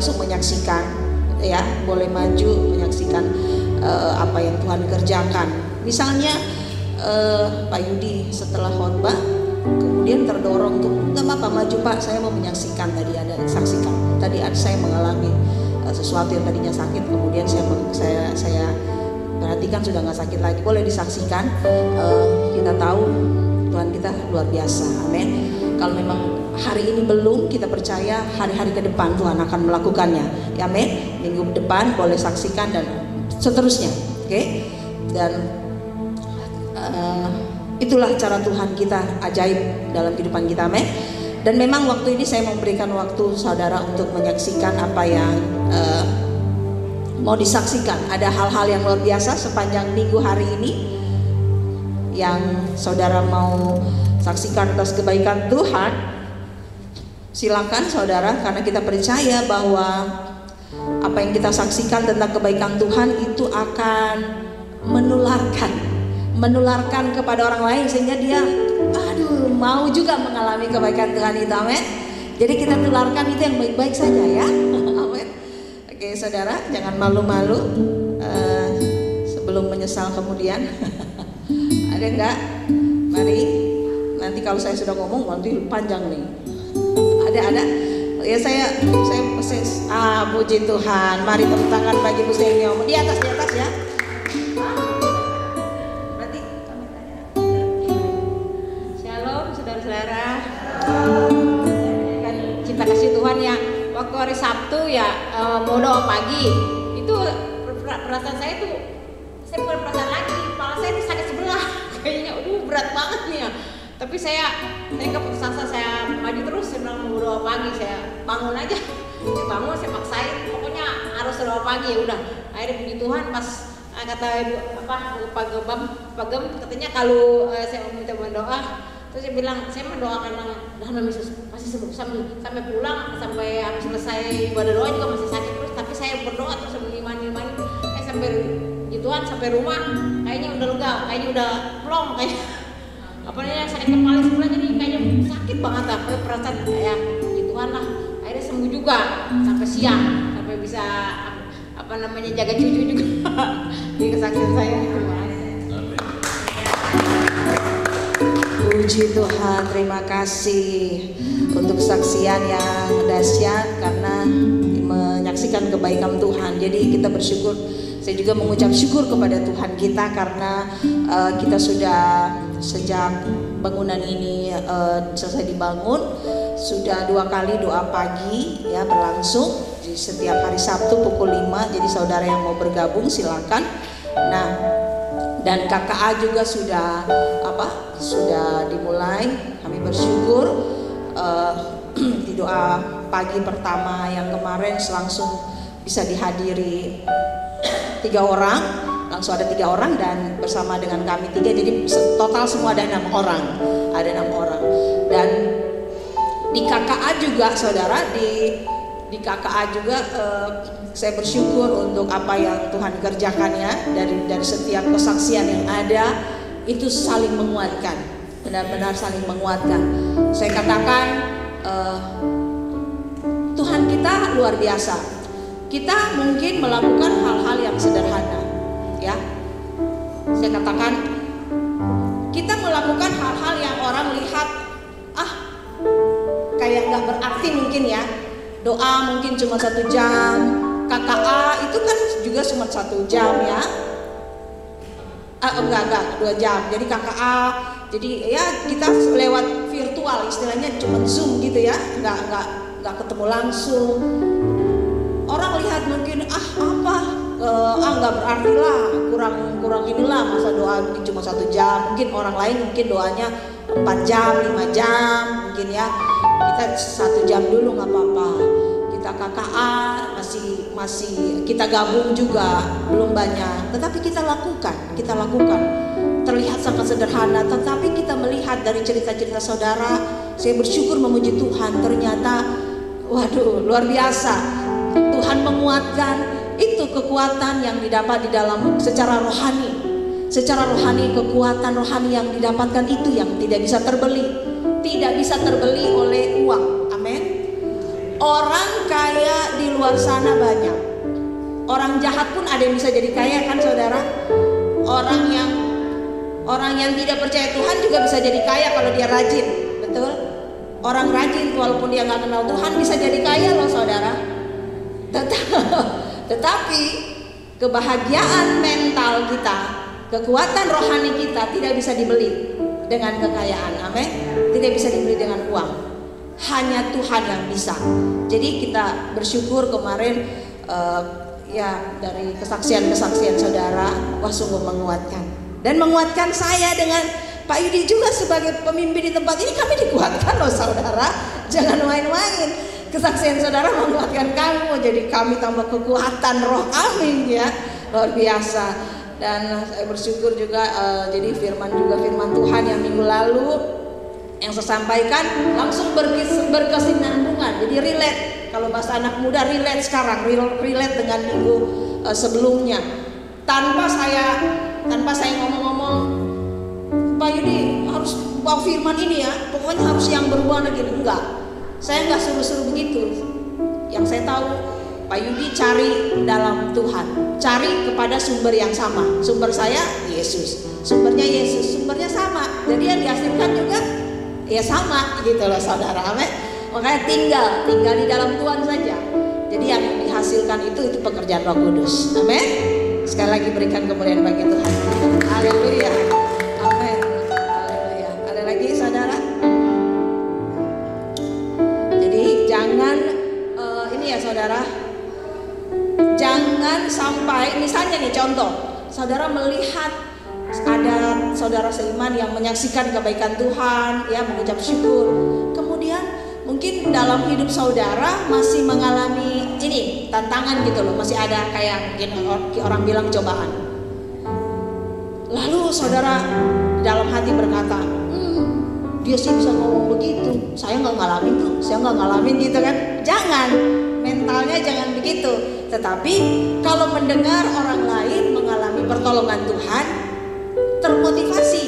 langsung menyaksikan, ya, boleh maju menyaksikan apa yang Tuhan kerjakan. Misalnya Pak Yudi setelah khotbah kemudian terdorong untuk nggak apa-apa maju Pak, saya mau menyaksikan, tadi ada saksikan, tadi saya mengalami sesuatu yang tadinya sakit, kemudian saya perhatikan sudah nggak sakit lagi, boleh disaksikan. Kita tahu Tuhan kita luar biasa, amin. Kalau memang hari ini belum, kita percaya hari-hari ke depan Tuhan akan melakukannya, ya amin. Minggu depan boleh saksikan dan seterusnya, oke? Dan itulah cara Tuhan kita ajaib dalam kehidupan kita, amin. Dan memang waktu ini saya memberikan waktu saudara untuk menyaksikan apa yang mau disaksikan. Ada hal-hal yang luar biasa sepanjang minggu hari ini yang saudara mau saksikan atas kebaikan Tuhan. Silakan saudara, karena kita percaya bahwa apa yang kita saksikan tentang kebaikan Tuhan itu akan menularkan kepada orang lain, sehingga dia mau juga mengalami kebaikan Tuhan itu, amin. Jadi kita tularkan itu yang baik-baik saja, ya, amin. Oke saudara, jangan malu-malu sebelum menyesal kemudian. Ada enggak? Mari, nanti kalau saya sudah ngomong nanti panjang nih. Ada. Ya saya puji Tuhan. Mari tepuk tangan bagi Bu Senyo. Di atas ya. Berarti Shalom saudara-saudara. Kan cinta kasih Tuhan ya. Waktu hari Sabtu ya mau doa pagi itu perasaan saya tuh, saya bukan perasaan lagi, kepala saya tuh sakit sebelah. Kayaknya berat banget nih ya. Tapi saya keputus asa, saya maju terus. Saya bilang mau doa pagi, saya bangun aja. Saya bangun, saya paksain, pokoknya harus doa pagi, ya udah. Akhirnya puji Tuhan pas kata Pak Gem katanya kalau saya minta berdoa, terus saya bilang saya mendoakan dalam Yesus masih sampai pulang, sampai habis selesai ibadah doa juga masih sakit terus, tapi saya berdoa terus sampai mani sampai Tuhan sampai rumah kayaknya udah lega, kayaknya udah plong, kayak apa namanya sakit kepala sebelah, jadi kayaknya sakit banget lah perasaan ya Tuhan lah. Akhirnya sembuh juga sampai siang, sampai bisa apa namanya jaga cucu juga di kesaksian saya. Puji Tuhan, terima kasih untuk kesaksian yang dahsyat karena menyaksikan kebaikan Tuhan. Jadi kita bersyukur. Saya juga mengucap syukur kepada Tuhan kita karena kita sudah sejak bangunan ini selesai dibangun, sudah 2 kali doa pagi ya berlangsung di setiap hari Sabtu pukul 5. Jadi saudara yang mau bergabung silakan. Nah, dan KKA juga sudah dimulai. Kami bersyukur di doa pagi pertama yang kemarin langsung bisa dihadiri 3 orang, langsung ada 3 orang dan bersama dengan kami 3, jadi total semua ada 6 orang, dan di KKA juga saudara, di KKA juga saya bersyukur untuk apa yang Tuhan kerjakan ya, dari setiap kesaksian yang ada itu saling menguatkan, benar-benar saling menguatkan. Saya katakan Tuhan kita luar biasa. Kita mungkin melakukan hal-hal yang sederhana, ya. Saya katakan kita melakukan hal-hal yang orang lihat kayak nggak berarti mungkin ya. Doa mungkin cuma 1 jam, KKA itu kan juga cuma 1 jam ya. Enggak 2 jam. Jadi KKA, jadi ya kita lewat virtual, istilahnya cuma Zoom gitu ya, nggak ketemu langsung. Orang lihat mungkin nggak berarti lah, kurang inilah, masa doa mungkin cuma 1 jam. Mungkin orang lain mungkin doanya 4 jam, 5 jam mungkin ya. Kita 1 jam dulu nggak apa-apa. Kita KKA masih kita gabung juga belum banyak, tetapi kita lakukan. Terlihat sangat sederhana, tetapi kita melihat dari cerita-cerita saudara. Saya bersyukur memuji Tuhan, ternyata waduh luar biasa. Tuhan menguatkan, itu kekuatan yang didapat di dalam secara rohani, kekuatan rohani yang didapatkan itu yang tidak bisa terbeli oleh uang, amin. Orang kaya di luar luar sana banyak. Orang jahat pun ada yang bisa jadi kaya kan saudara. Orang yang tidak percaya Tuhan juga bisa jadi kaya kalau dia rajin, betul? Orang rajin walaupun dia nggak kenal Tuhan bisa jadi kaya loh saudara. Tetapi kebahagiaan mental kita, kekuatan rohani kita tidak bisa dibeli dengan kekayaan, amin. Tidak bisa dibeli dengan uang. Hanya Tuhan yang bisa. Jadi kita bersyukur kemarin ya dari kesaksian-kesaksian saudara, wah sungguh menguatkan. Dan menguatkan saya dengan Pak Yudi juga sebagai pemimpin di tempat ini, kami dikuatkan loh saudara. Jangan main-main. Kesaksian saudara menguatkan kami, jadi kami tambah kekuatan roh, amin ya. Luar biasa. Dan saya bersyukur juga jadi firman Tuhan yang minggu lalu yang saya sampaikan langsung berkesinambungan. Jadi relate, kalau bahasa anak muda relate sekarang, relate dengan minggu sebelumnya. Tanpa saya ngomong-ngomong, Pak Yudi harus bawa firman ini ya, pokoknya harus yang berbuah gini. Enggak, saya enggak suruh-suruh begitu. Yang saya tahu Pak Yudi cari dalam Tuhan, cari kepada sumber yang sama. Sumber saya Yesus, sumbernya Yesus, sumbernya sama. Jadi yang dihasilkan juga ya sama gitu loh saudara, amin. Makanya tinggal di dalam Tuhan saja. Jadi yang dihasilkan itu pekerjaan Roh Kudus, amin. Sekali lagi berikan kemuliaan bagi Tuhan. Haleluya, amin. Haleluya. Ada lagi saudara? Jadi jangan ini ya saudara, jangan sampai misalnya nih contoh, saudara melihat ada saudara seiman yang menyaksikan kebaikan Tuhan, ya mengucap syukur. Kemudian mungkin dalam hidup saudara masih mengalami ini tantangan gitu loh, masih ada kayak mungkin orang bilang cobaan. Lalu saudara dalam hati berkata, dia sih bisa ngomong begitu, saya nggak ngalamin gitu kan? Jangan, mentalnya jangan begitu. Tetapi kalau mendengar orang lain mengalami pertolongan Tuhan, termotivasi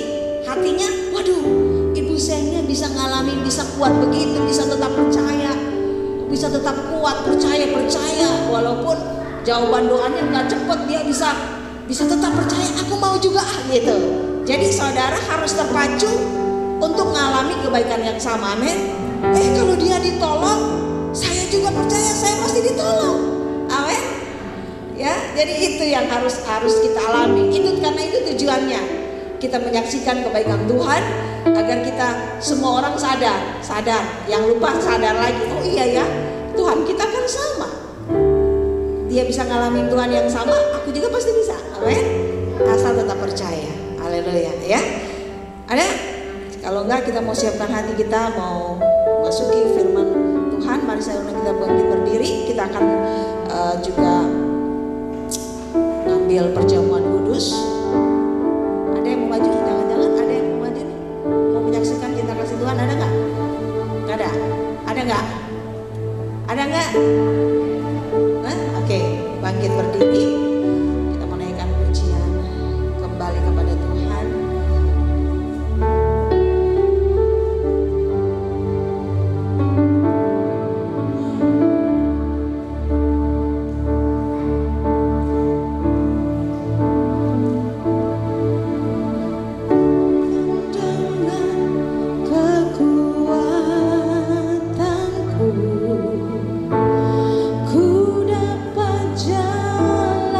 hatinya, waduh, ibu saya bisa ngalamin, bisa kuat begitu, bisa tetap percaya, bisa tetap kuat, percaya walaupun jawaban doanya nggak cepet, dia bisa tetap percaya, aku mau juga gitu. Jadi saudara harus terpacu untuk mengalami kebaikan yang sama, amin. Kalau dia ditolong, saya juga percaya saya pasti ditolong, amin. Ya, jadi itu yang harus kita alami. Karena itu tujuannya. Kita menyaksikan kebaikan Tuhan agar kita semua orang sadar, yang lupa sadar lagi. Oh iya ya, Tuhan kita kan sama. Dia bisa ngalamin Tuhan yang sama, aku juga pasti bisa. Amin. Asal tetap percaya. Haleluya ya. Ada? Kalau enggak kita mau siapkan hati kita, mau masuki firman Tuhan. Mari saya undang kita bangkit berdiri. Kita akan juga ngambil perjamuan kudus. Ada yang mau maju? Jangan-jangan ada yang mau maju nih, mau menyaksikan cinta kasih Tuhan, ada nggak? Nggak ada? Ada nggak? Ada nggak? Oke, bangkit berdiri. Kita menaikkan pujian kembali kepada Tuhan. Ku dapat jalan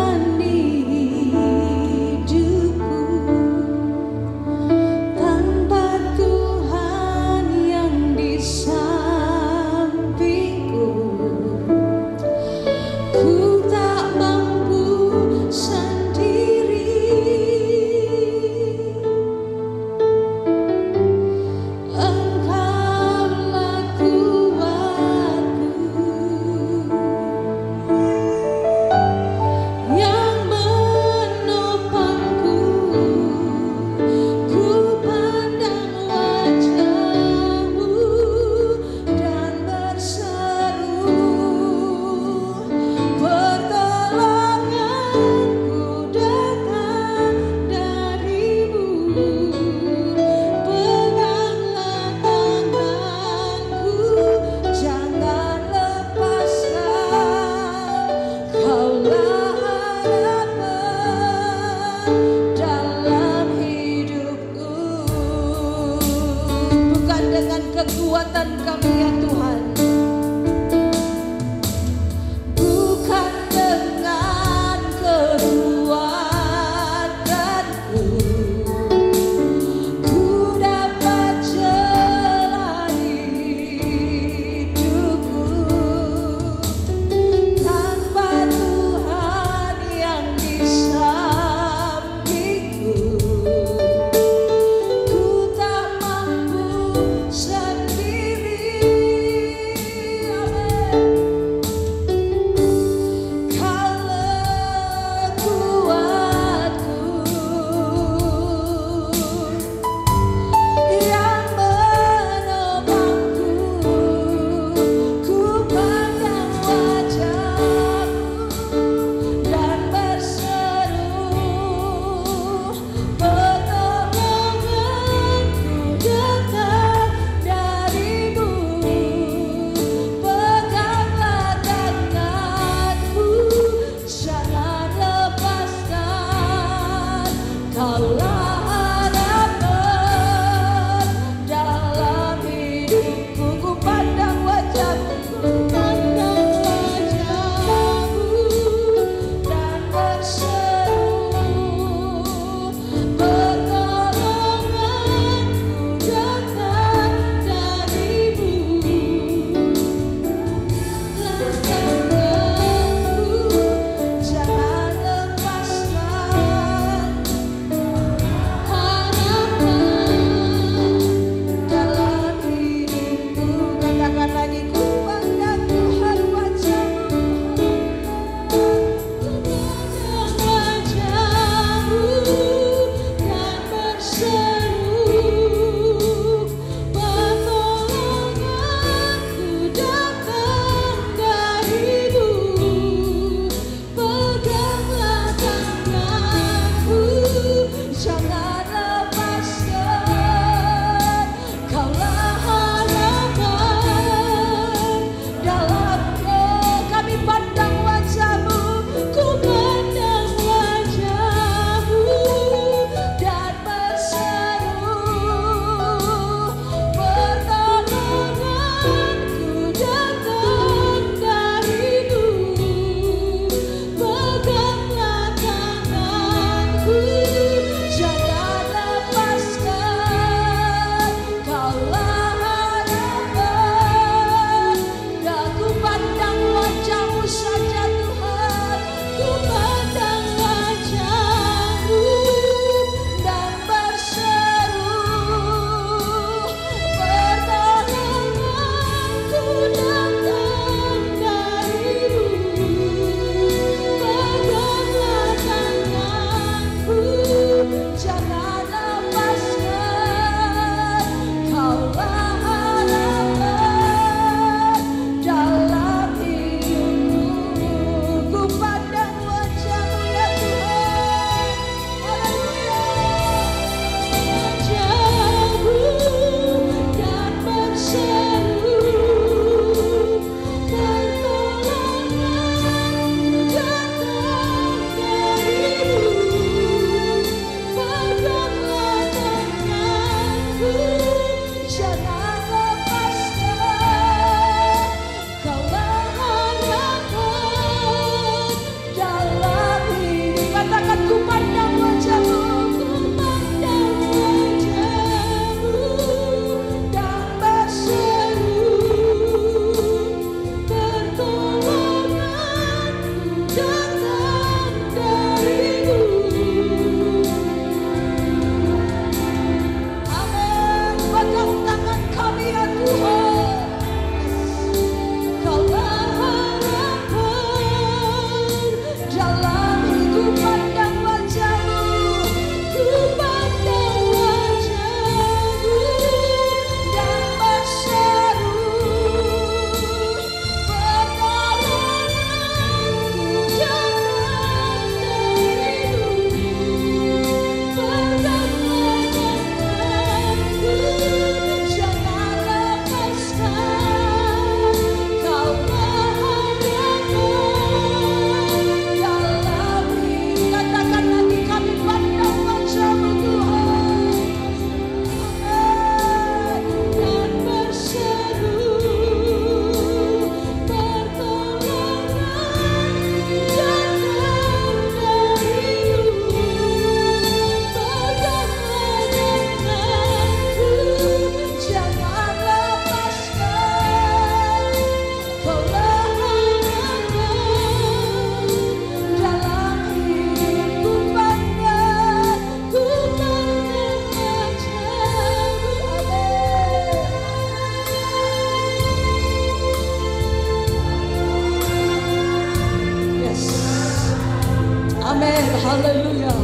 Amin. Haleluya.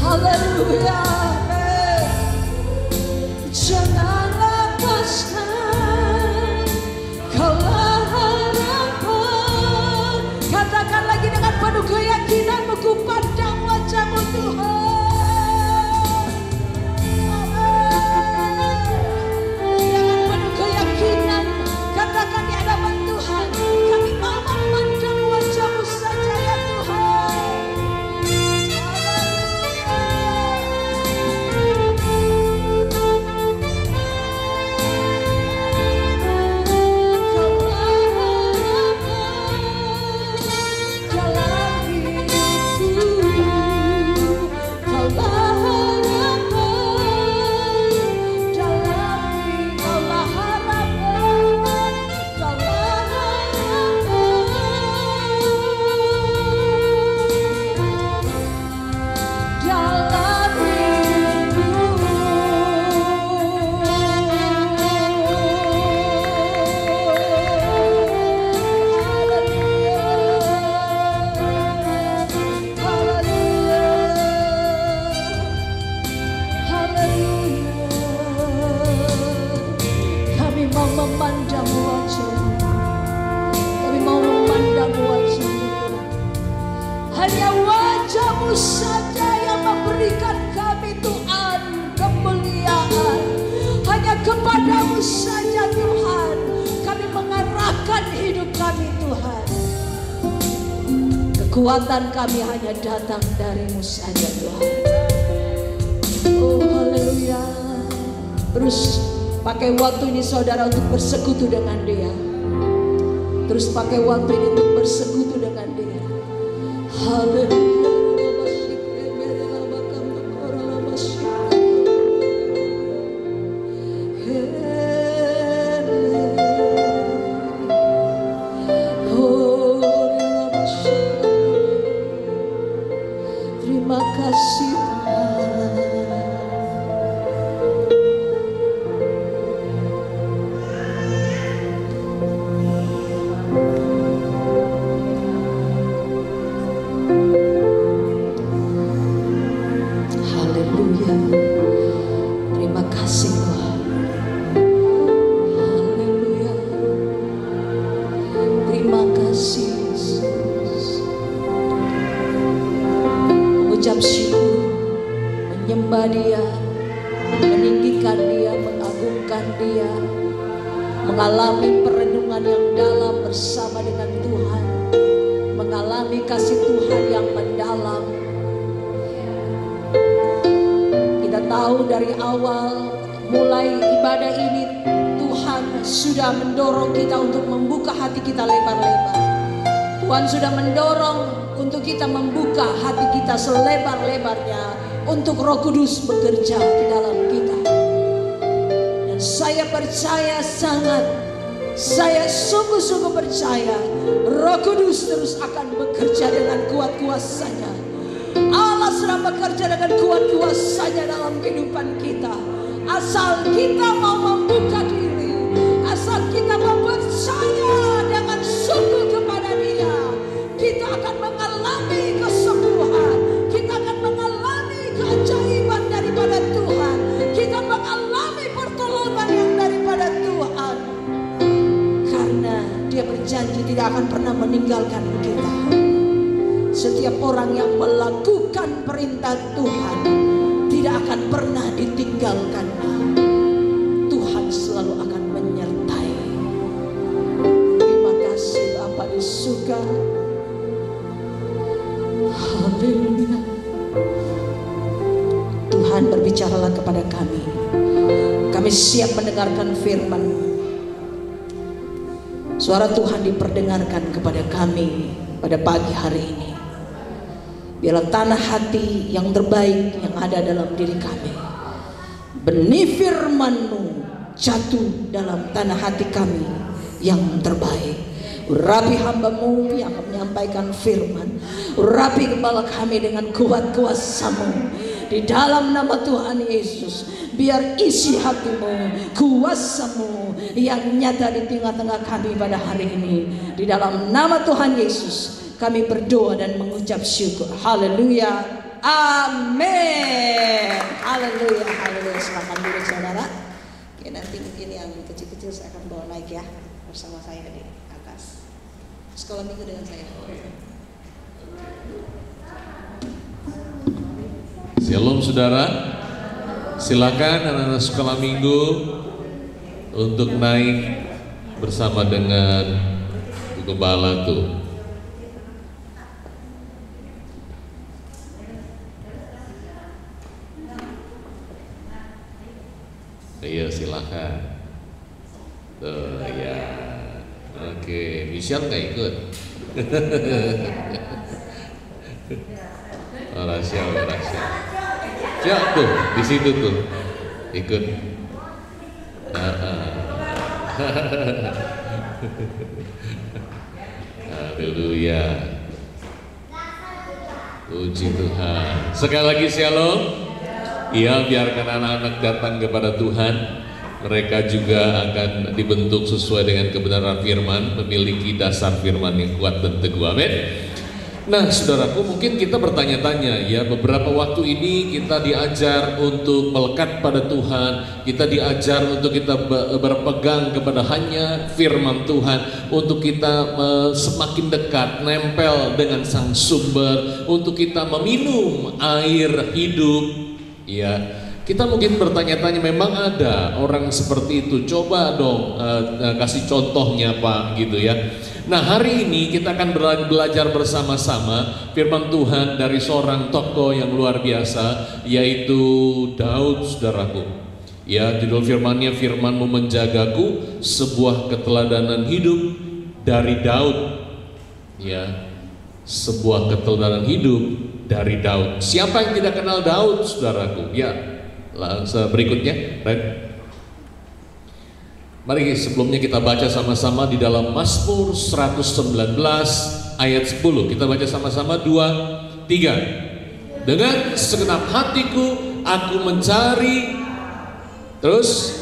Haleluya. Amin. Jangan lepaskan kaulah harapan. Katakan lagi dengan penuh keyakinan, ku pandang wajah-Mu Tuhan. Amin. Dengan penuh keyakinan katakan di hadapan Tuhan, kami mau memandang wajah-Mu saja ya Tuhan. Hanya wajah-Mu saja yang memberikan kami Tuhan kemuliaan. Hanya kepada-Mu saja Tuhan kami mengarahkan hidup kami Tuhan. Kekuatan kami hanya datang dari-Mu saja Tuhan. Oh haleluya. Terus pakai waktu ini saudara untuk bersekutu dengan Dia. Terus pakai waktu ini untuk bersekutu dengan Dia. Haleluya. Terima kasih menyembah Dia, meninggikan Dia, mengagungkan Dia, mengalami perenungan yang dalam bersama dengan Tuhan, mengalami kasih Tuhan yang mendalam. Kita tahu dari awal mulai ibadah ini Tuhan sudah mendorong kita untuk membuka hati kita lebar-lebar. Tuhan sudah mendorong untuk kita membuka hati kita selebar-lebarnya untuk Roh Kudus bekerja di dalam kita. Dan saya percaya sangat, saya sungguh-sungguh percaya Roh Kudus terus akan bekerja dengan kuat kuasanya. Allah sedang bekerja dengan kuat kuasanya dalam kehidupan kita. Asal kita mau membuka diri, asal kita mau percaya dengan sungguh kepada Dia, kita akan mengalami kesembuhan, kita akan mengalami keajaiban daripada Tuhan, kita mengalami pertolongan yang daripada Tuhan. Karena Dia berjanji tidak akan pernah meninggalkan kita. Setiap orang yang melakukan perintah Tuhan tidak akan pernah ditinggalkannya. Tuhan selalu akan menyertai. Terima kasih Bapa di surga. Haleluya. Tuhan berbicaralah kepada kami. Kami siap mendengarkan firman. Suara Tuhan diperdengarkan kepada kami pada pagi hari ini. Biarlah tanah hati yang terbaik yang ada dalam diri kami, benih firman-Mu jatuh dalam tanah hati kami yang terbaik. Urapi hamba-Mu yang menyampaikan firman, urapi kepala kami dengan kuat kuasa-Mu di dalam nama Tuhan Yesus. Biar isi hati-Mu, kuasa-Mu yang nyata di tengah-tengah kami pada hari ini. Di dalam nama Tuhan Yesus kami berdoa dan mengucap syukur. Haleluya. Amin. Haleluya. Haleluya. Silakan duduk saudara. Oke, nanti mungkin yang kecil-kecil saya akan bawa naik ya bersama saya di atas. Sekolah minggu dengan saya. Shalom saudara. Silakan anak-anak sekolah minggu untuk naik bersama dengan Bu Gembala tuh. Iya silakan. Tuh ya. Oke, Michelle nggak ikut. Rahasia. Siap tuh di situ tuh ikut. Haleluya. Puji Tuhan. Sekali lagi shalom. Iya, biarkan anak-anak datang kepada Tuhan. Mereka juga akan dibentuk sesuai dengan kebenaran firman, memiliki dasar firman yang kuat dan teguh. Amin. Nah, saudaraku, mungkin kita bertanya-tanya ya, beberapa waktu ini kita diajar untuk melekat pada Tuhan, kita diajar untuk kita berpegang kepada hanya firman Tuhan, untuk kita semakin dekat, nempel dengan Sang Sumber, untuk kita meminum air hidup. Ya, kita mungkin bertanya-tanya, memang ada orang seperti itu? Coba dong kasih contohnya Pak, gitu ya. Nah, hari ini kita akan belajar bersama-sama firman Tuhan dari seorang tokoh yang luar biasa, yaitu Daud, saudaraku. Ya, judul firmannya, firman-Mu menjagaku, sebuah keteladanan hidup dari Daud. Ya, sebuah keteladanan hidup dari Daud. Siapa yang tidak kenal Daud, saudaraku? Ya, langsung berikutnya, right? Mari sebelumnya kita baca sama-sama di dalam Mazmur 119 ayat 10. Kita baca sama-sama 2, 3. Dengan segenap hatiku aku mencari, terus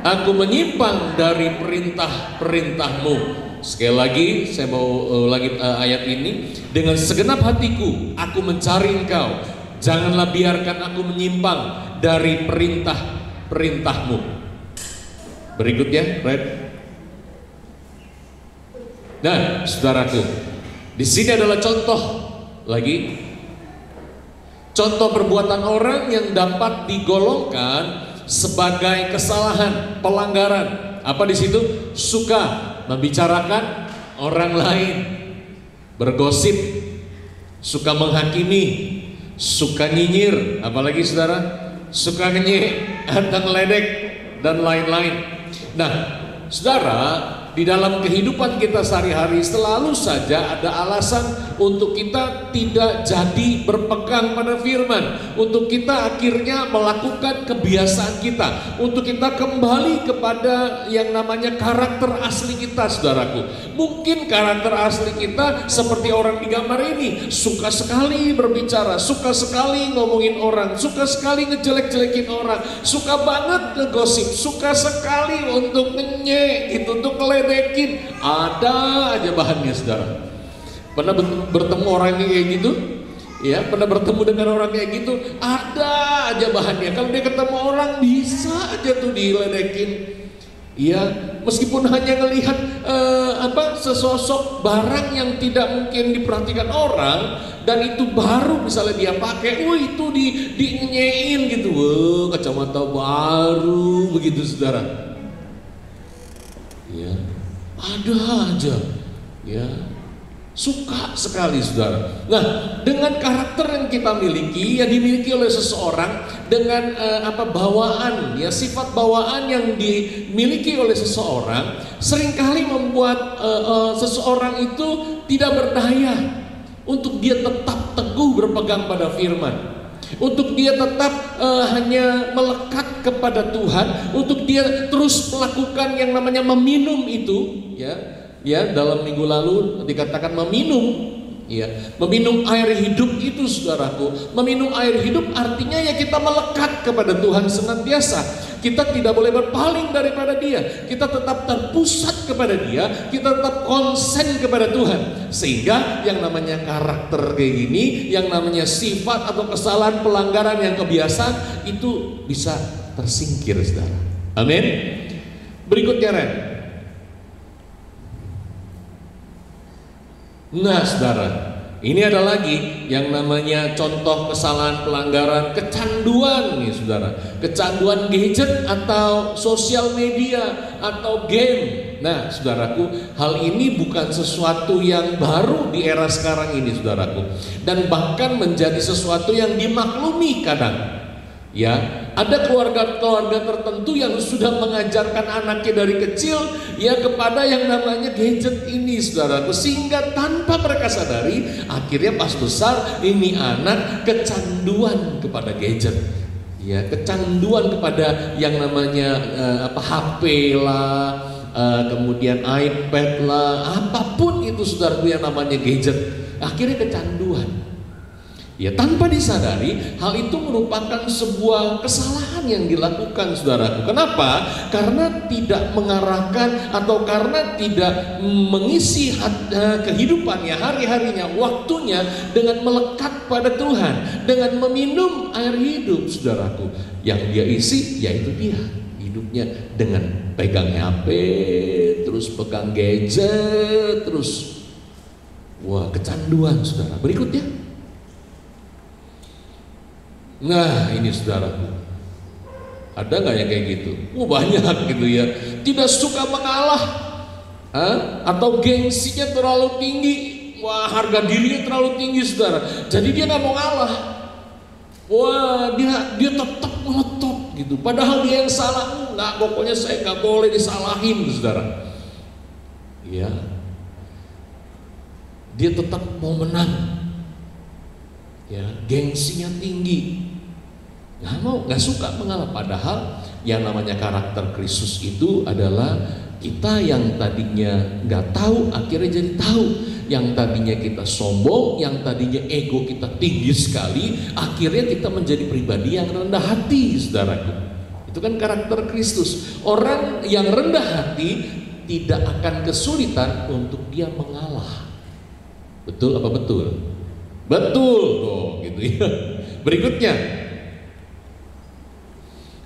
aku menyimpang dari perintah-perintah-Mu. Sekali lagi saya mau ulangi ayat ini. Dengan segenap hatiku aku mencari Engkau, janganlah biarkan aku menyimpang dari perintah-perintah-Mu. Berikutnya, right? Nah, saudaraku, di sini adalah contoh lagi, contoh perbuatan orang yang dapat digolongkan sebagai kesalahan, pelanggaran. Apa di situ? Suka membicarakan orang lain, bergosip, suka menghakimi, suka nyinyir, apalagi saudara, suka ngenyek atau ngeledek dan lain-lain. Nah, saudara, di dalam kehidupan kita sehari-hari selalu saja ada alasan untuk kita tidak jadi berpegang pada firman, untuk kita akhirnya melakukan kebiasaan kita, untuk kita kembali kepada yang namanya karakter asli kita, saudaraku. Mungkin karakter asli kita seperti orang di gambar ini, suka sekali berbicara, suka sekali ngomongin orang, suka sekali ngejelek-jelekin orang, suka banget ngegosip, suka sekali untuk ngenyek gitu, untuk ngeledekin. Ada aja bahannya, saudara. Pernah bertemu orang kayak gitu? Ya, pernah bertemu dengan orang kayak gitu? Ada aja bahannya. Kalau dia ketemu orang bisa aja tuh diledekin. Ya, meskipun hanya ngelihat sesosok barang yang tidak mungkin diperhatikan orang, dan itu baru misalnya dia pakai, itu dinyein gitu, kacamata baru begitu, saudara. Ya, ada aja, ya, suka sekali, saudara. Nah, dengan karakter yang kita miliki, yang dimiliki oleh seseorang, dengan bawaan, ya, sifat bawaan yang dimiliki oleh seseorang, seringkali membuat seseorang itu tidak berdaya untuk dia tetap teguh berpegang pada firman, untuk dia tetap hanya melekat kepada Tuhan, untuk dia terus melakukan yang namanya meminum itu, ya, dalam minggu lalu dikatakan meminum, ya, meminum air hidup itu, saudaraku. Meminum air hidup artinya ya kita melekat kepada Tuhan senantiasa. Kita tidak boleh berpaling daripada Dia. Kita tetap terpusat kepada Dia, kita tetap konsen kepada Tuhan. Sehingga yang namanya karakter kayak gini, yang namanya sifat atau kesalahan, pelanggaran yang kebiasaan itu bisa tersingkir, saudara. Amin. Berikutnya, Ren. Nah, saudara, ini ada lagi yang namanya contoh kesalahan, pelanggaran, kecanduan nih, saudara. Kecanduan gadget atau sosial media atau game. Nah, saudaraku, hal ini bukan sesuatu yang baru di era sekarang ini, saudaraku. Dan bahkan menjadi sesuatu yang dimaklumi kadang. Ya, ada keluarga-keluarga tertentu yang sudah mengajarkan anaknya dari kecil ya kepada yang namanya gadget ini, saudaraku, sehingga tanpa mereka sadari akhirnya pas besar ini anak kecanduan kepada gadget. Ya, kecanduan kepada yang namanya HP lah, kemudian iPad lah, apapun itu, saudaraku, yang namanya gadget, akhirnya kecanduan. Ya, tanpa disadari hal itu merupakan sebuah kesalahan yang dilakukan, saudaraku. Kenapa? Karena tidak mengarahkan atau karena tidak mengisi kehidupannya, hari-harinya, waktunya dengan melekat pada Tuhan, dengan meminum air hidup, saudaraku. Yang dia isi yaitu dia hidupnya dengan pegang HP, terus pegang gadget, terus wah, kecanduan, saudara. Berikutnya. Nah, ini, saudaraku, ada nggak yang kayak gitu? Banyak gitu ya. Tidak suka mengalah, atau gengsinya terlalu tinggi. Wah, harga dirinya terlalu tinggi, saudara. Jadi dia nggak mau ngalah. Wah, dia tetap ngotot gitu. Padahal dia yang salah. Nggak, pokoknya saya nggak boleh disalahin, saudara. Ya, dia tetap mau menang. Ya, gengsinya tinggi. Nggak suka mengalah. Padahal yang namanya karakter Kristus itu adalah kita yang tadinya nggak tahu akhirnya jadi tahu, yang tadinya kita sombong, yang tadinya ego kita tinggi sekali, akhirnya kita menjadi pribadi yang rendah hati, saudaraku. Itu kan karakter Kristus. Orang yang rendah hati tidak akan kesulitan untuk dia mengalah. Betul apa betul? Betul dong, gitu ya. Berikutnya.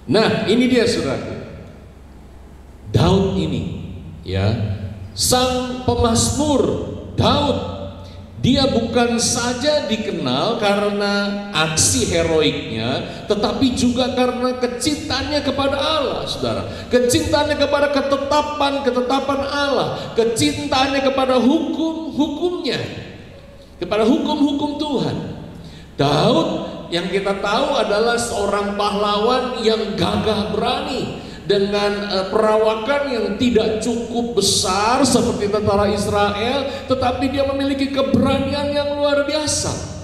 Nah, ini dia, saudaraku. Daud ini, ya, sang pemazmur Daud, dia bukan saja dikenal karena aksi heroiknya, tetapi juga karena kecintaannya kepada Allah, saudara. Kecintaannya kepada ketetapan Allah, kecintaannya kepada hukum-hukumnya, kepada hukum-hukum Tuhan. Daud yang kita tahu adalah seorang pahlawan yang gagah berani dengan perawakan yang tidak cukup besar seperti tentara Israel, tetapi dia memiliki keberanian yang luar biasa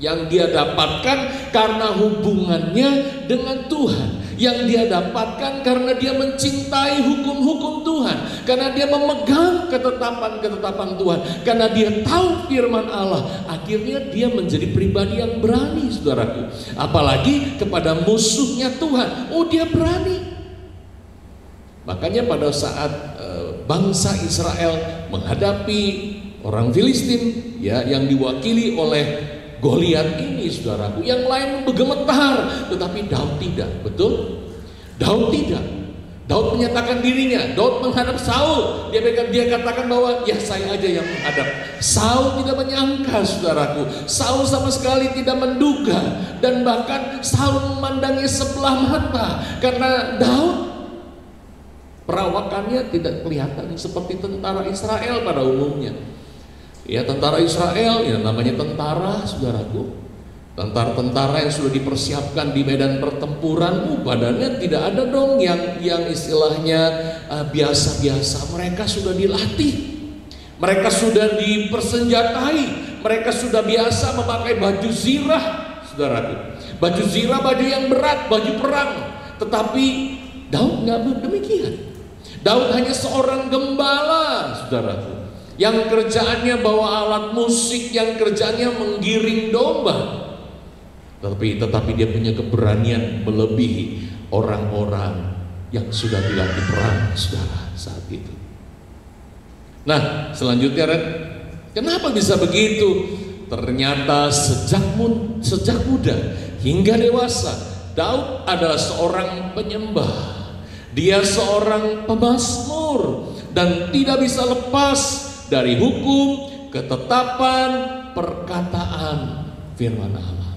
yang dia dapatkan karena hubungannya dengan Tuhan, yang dia dapatkan karena dia mencintai hukum-hukum Tuhan, karena dia memegang ketetapan-ketetapan Tuhan, karena dia tahu firman Allah. Akhirnya dia menjadi pribadi yang berani, saudaraku. Apalagi kepada musuhnya Tuhan, dia berani. Makanya pada saat bangsa Israel menghadapi orang Filistin, ya, yang diwakili oleh Goliat ini, saudaraku, yang lain bergemetar, tetapi Daud tidak. Betul? Daud tidak. Daud menyatakan dirinya. Daud menghadap Saul. Dia katakan bahwa ya saya aja yang menghadap. Saul tidak menyangka, saudaraku. Saul sama sekali tidak menduga, dan bahkan Saul memandangi sebelah mata karena Daud perawakannya tidak kelihatan seperti tentara Israel pada umumnya. Ya, tentara Israel, ya namanya tentara, saudaraku. Tentara-tentara yang sudah dipersiapkan di medan pertempuran, badannya tidak ada dong yang istilahnya biasa-biasa. Mereka sudah dilatih, mereka sudah dipersenjatai, mereka sudah biasa memakai baju zirah, saudaraku. Baju zirah, baju yang berat, baju perang. Tetapi Daud nggak demikian. Daud hanya seorang gembala, saudaraku, yang kerjaannya bawa alat musik, yang kerjaannya menggiring domba. Tetapi dia punya keberanian melebihi orang-orang yang sudah dilatih perang, saudara, saat itu. Nah, selanjutnya, kenapa bisa begitu? Ternyata sejak muda hingga dewasa, Daud adalah seorang penyembah. Dia seorang pemazmur dan tidak bisa lepas dari hukum, ketetapan, perkataan firman Allah.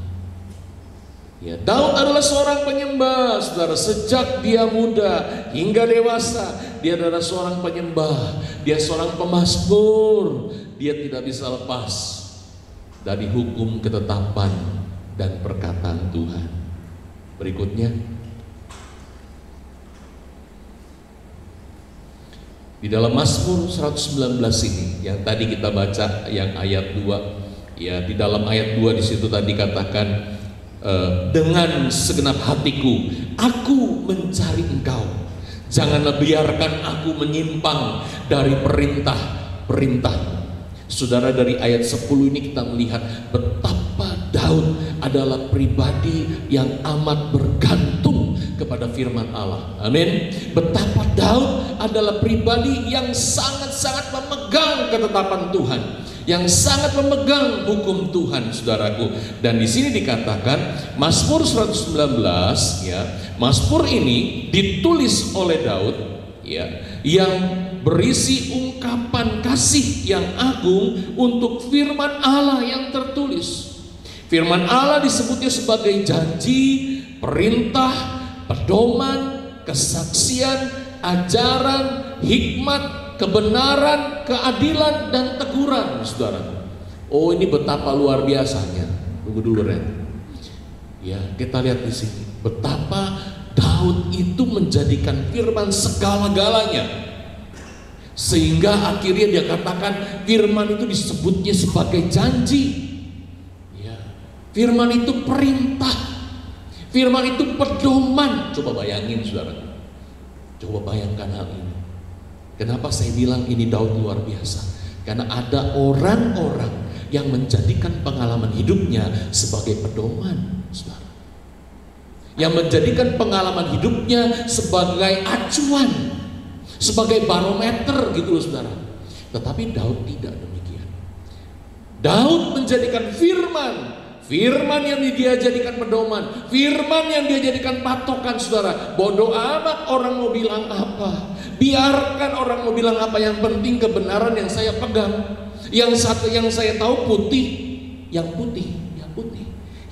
Ya, Daud adalah seorang penyembah, saudara. Sejak dia muda hingga dewasa, dia adalah seorang penyembah. Dia seorang pemazmur. Dia tidak bisa lepas dari hukum, ketetapan, dan perkataan Tuhan. Berikutnya, di dalam Mazmur 119 ini yang tadi kita baca, yang ayat 2, ya, di dalam ayat 2 di situ tadi katakan, dengan segenap hatiku aku mencari Engkau, janganlah biarkan aku menyimpang dari perintah-perintah. Saudara, dari ayat 10 ini kita melihat betapa Daud adalah pribadi yang amat bergantung kepada firman Allah. Amin. Betapa Daud adalah pribadi yang sangat-sangat memegang ketetapan Tuhan, yang sangat memegang hukum Tuhan, saudaraku. Dan di sini dikatakan Mazmur 119, ya, Mazmur ini ditulis oleh Daud, ya, yang berisi ungkapan kasih yang agung untuk firman Allah yang tertulis. Firman Allah disebutnya sebagai janji, perintah, pedoman, kesaksian, ajaran, hikmat, kebenaran, keadilan, dan teguran, saudara. Oh, ini betapa luar biasanya. Tunggu dulu, Ren. Ya, kita lihat di sini betapa Daud itu menjadikan firman segala-galanya, sehingga akhirnya dia katakan firman itu disebutnya sebagai janji. Ya, firman itu perintah, firman itu pedoman. Coba bayangin, saudara. Coba bayangkan hal ini. Kenapa saya bilang ini Daud luar biasa? Karena ada orang-orang yang menjadikan pengalaman hidupnya sebagai pedoman, saudara. Yang menjadikan pengalaman hidupnya sebagai acuan, sebagai barometer gitu loh, saudara. Tetapi Daud tidak demikian. Daud menjadikan firman yang dia jadikan pedoman, firman yang dia jadikan patokan, saudara. Bodoh amat orang mau bilang apa, biarkan orang mau bilang apa, yang penting kebenaran yang saya pegang. Yang saya tahu putih, yang putih,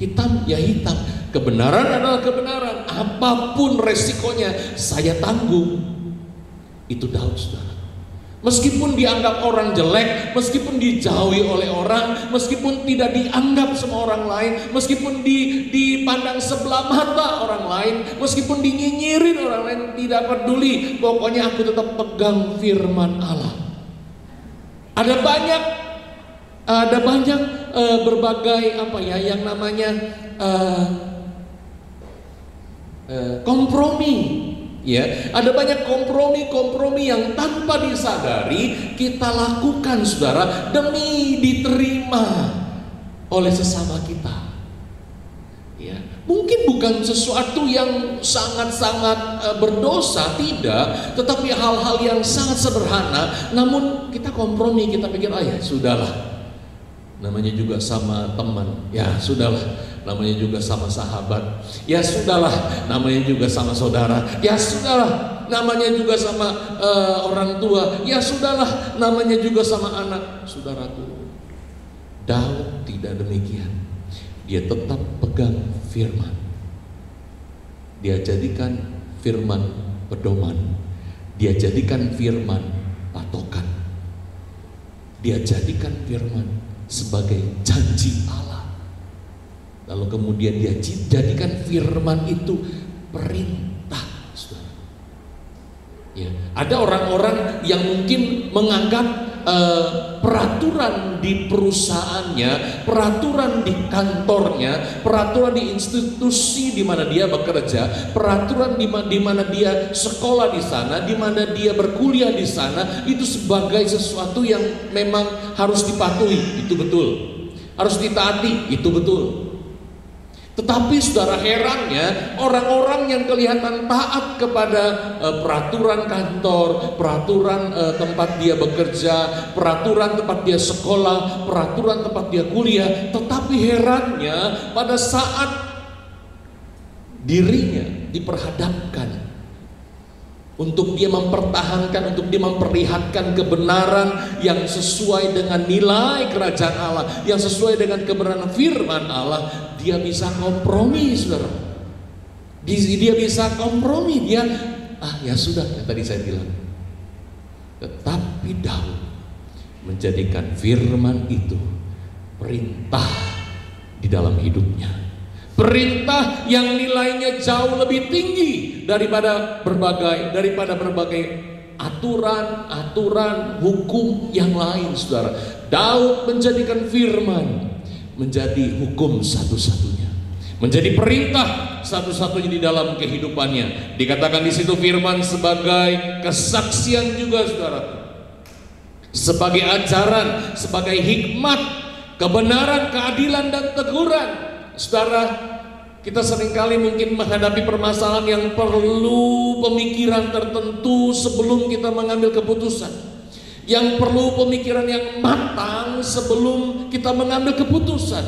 hitam ya hitam. Kebenaran adalah kebenaran, apapun resikonya saya tanggung. Itu Daud, saudara. Meskipun dianggap orang jelek, meskipun dijauhi oleh orang, meskipun tidak dianggap sama orang lain, meskipun dipandang sebelah mata orang lain, meskipun dinyinyirin orang lain, tidak peduli. Pokoknya aku tetap pegang firman Allah. Ada banyak berbagai apa ya yang namanya kompromi. Ya, ada banyak kompromi yang tanpa disadari kita lakukan, saudara, demi diterima oleh sesama kita. Ya, mungkin bukan sesuatu yang sangat-sangat berdosa, tidak, tetapi hal-hal yang sangat sederhana. Namun kita kompromi, kita pikir, ya sudahlah, namanya juga sama teman, ya sudahlah. Namanya juga sama sahabat, ya sudahlah. Namanya juga sama saudara, ya sudahlah. Namanya juga sama orang tua, ya sudahlah. Namanya juga sama anak. Saudaraku, Daud tidak demikian. Dia tetap pegang firman. Dia jadikan firman pedoman. Dia jadikan firman patokan. Dia jadikan firman sebagai janji Allah. Lalu kemudian dia jadikan firman itu perintah, saudara. Ya, ada orang-orang yang mungkin menganggap peraturan di perusahaannya, peraturan di kantornya, peraturan di institusi di mana dia bekerja, peraturan di mana dia sekolah di sana, di mana dia berkuliah di sana, itu sebagai sesuatu yang memang harus dipatuhi, itu betul. Harus ditaati, itu betul. Tetapi saudara, herannya orang-orang yang kelihatan taat kepada peraturan kantor, peraturan tempat dia bekerja, peraturan tempat dia sekolah, peraturan tempat dia kuliah, tetapi herannya pada saat dirinya diperhadapkan untuk dia mempertahankan, untuk dia memperlihatkan kebenaran yang sesuai dengan nilai kerajaan Allah, yang sesuai dengan kebenaran firman Allah, dia bisa kompromi, saudara. Dia bisa kompromi, dia ya sudah, yang tadi saya bilang. Tetapi Daud menjadikan firman itu perintah di dalam hidupnya. Perintah yang nilainya jauh lebih tinggi daripada berbagai aturan hukum yang lain, saudara. Daud menjadikan firman menjadi hukum satu-satunya, menjadi perintah satu-satunya di dalam kehidupannya. Dikatakan di situ firman sebagai kesaksian juga, saudara, sebagai ajaran, sebagai hikmat, kebenaran, keadilan, dan teguran. Saudara, kita seringkali mungkin menghadapi permasalahan yang perlu pemikiran tertentu sebelum kita mengambil keputusan, yang perlu pemikiran yang matang sebelum kita mengambil keputusan.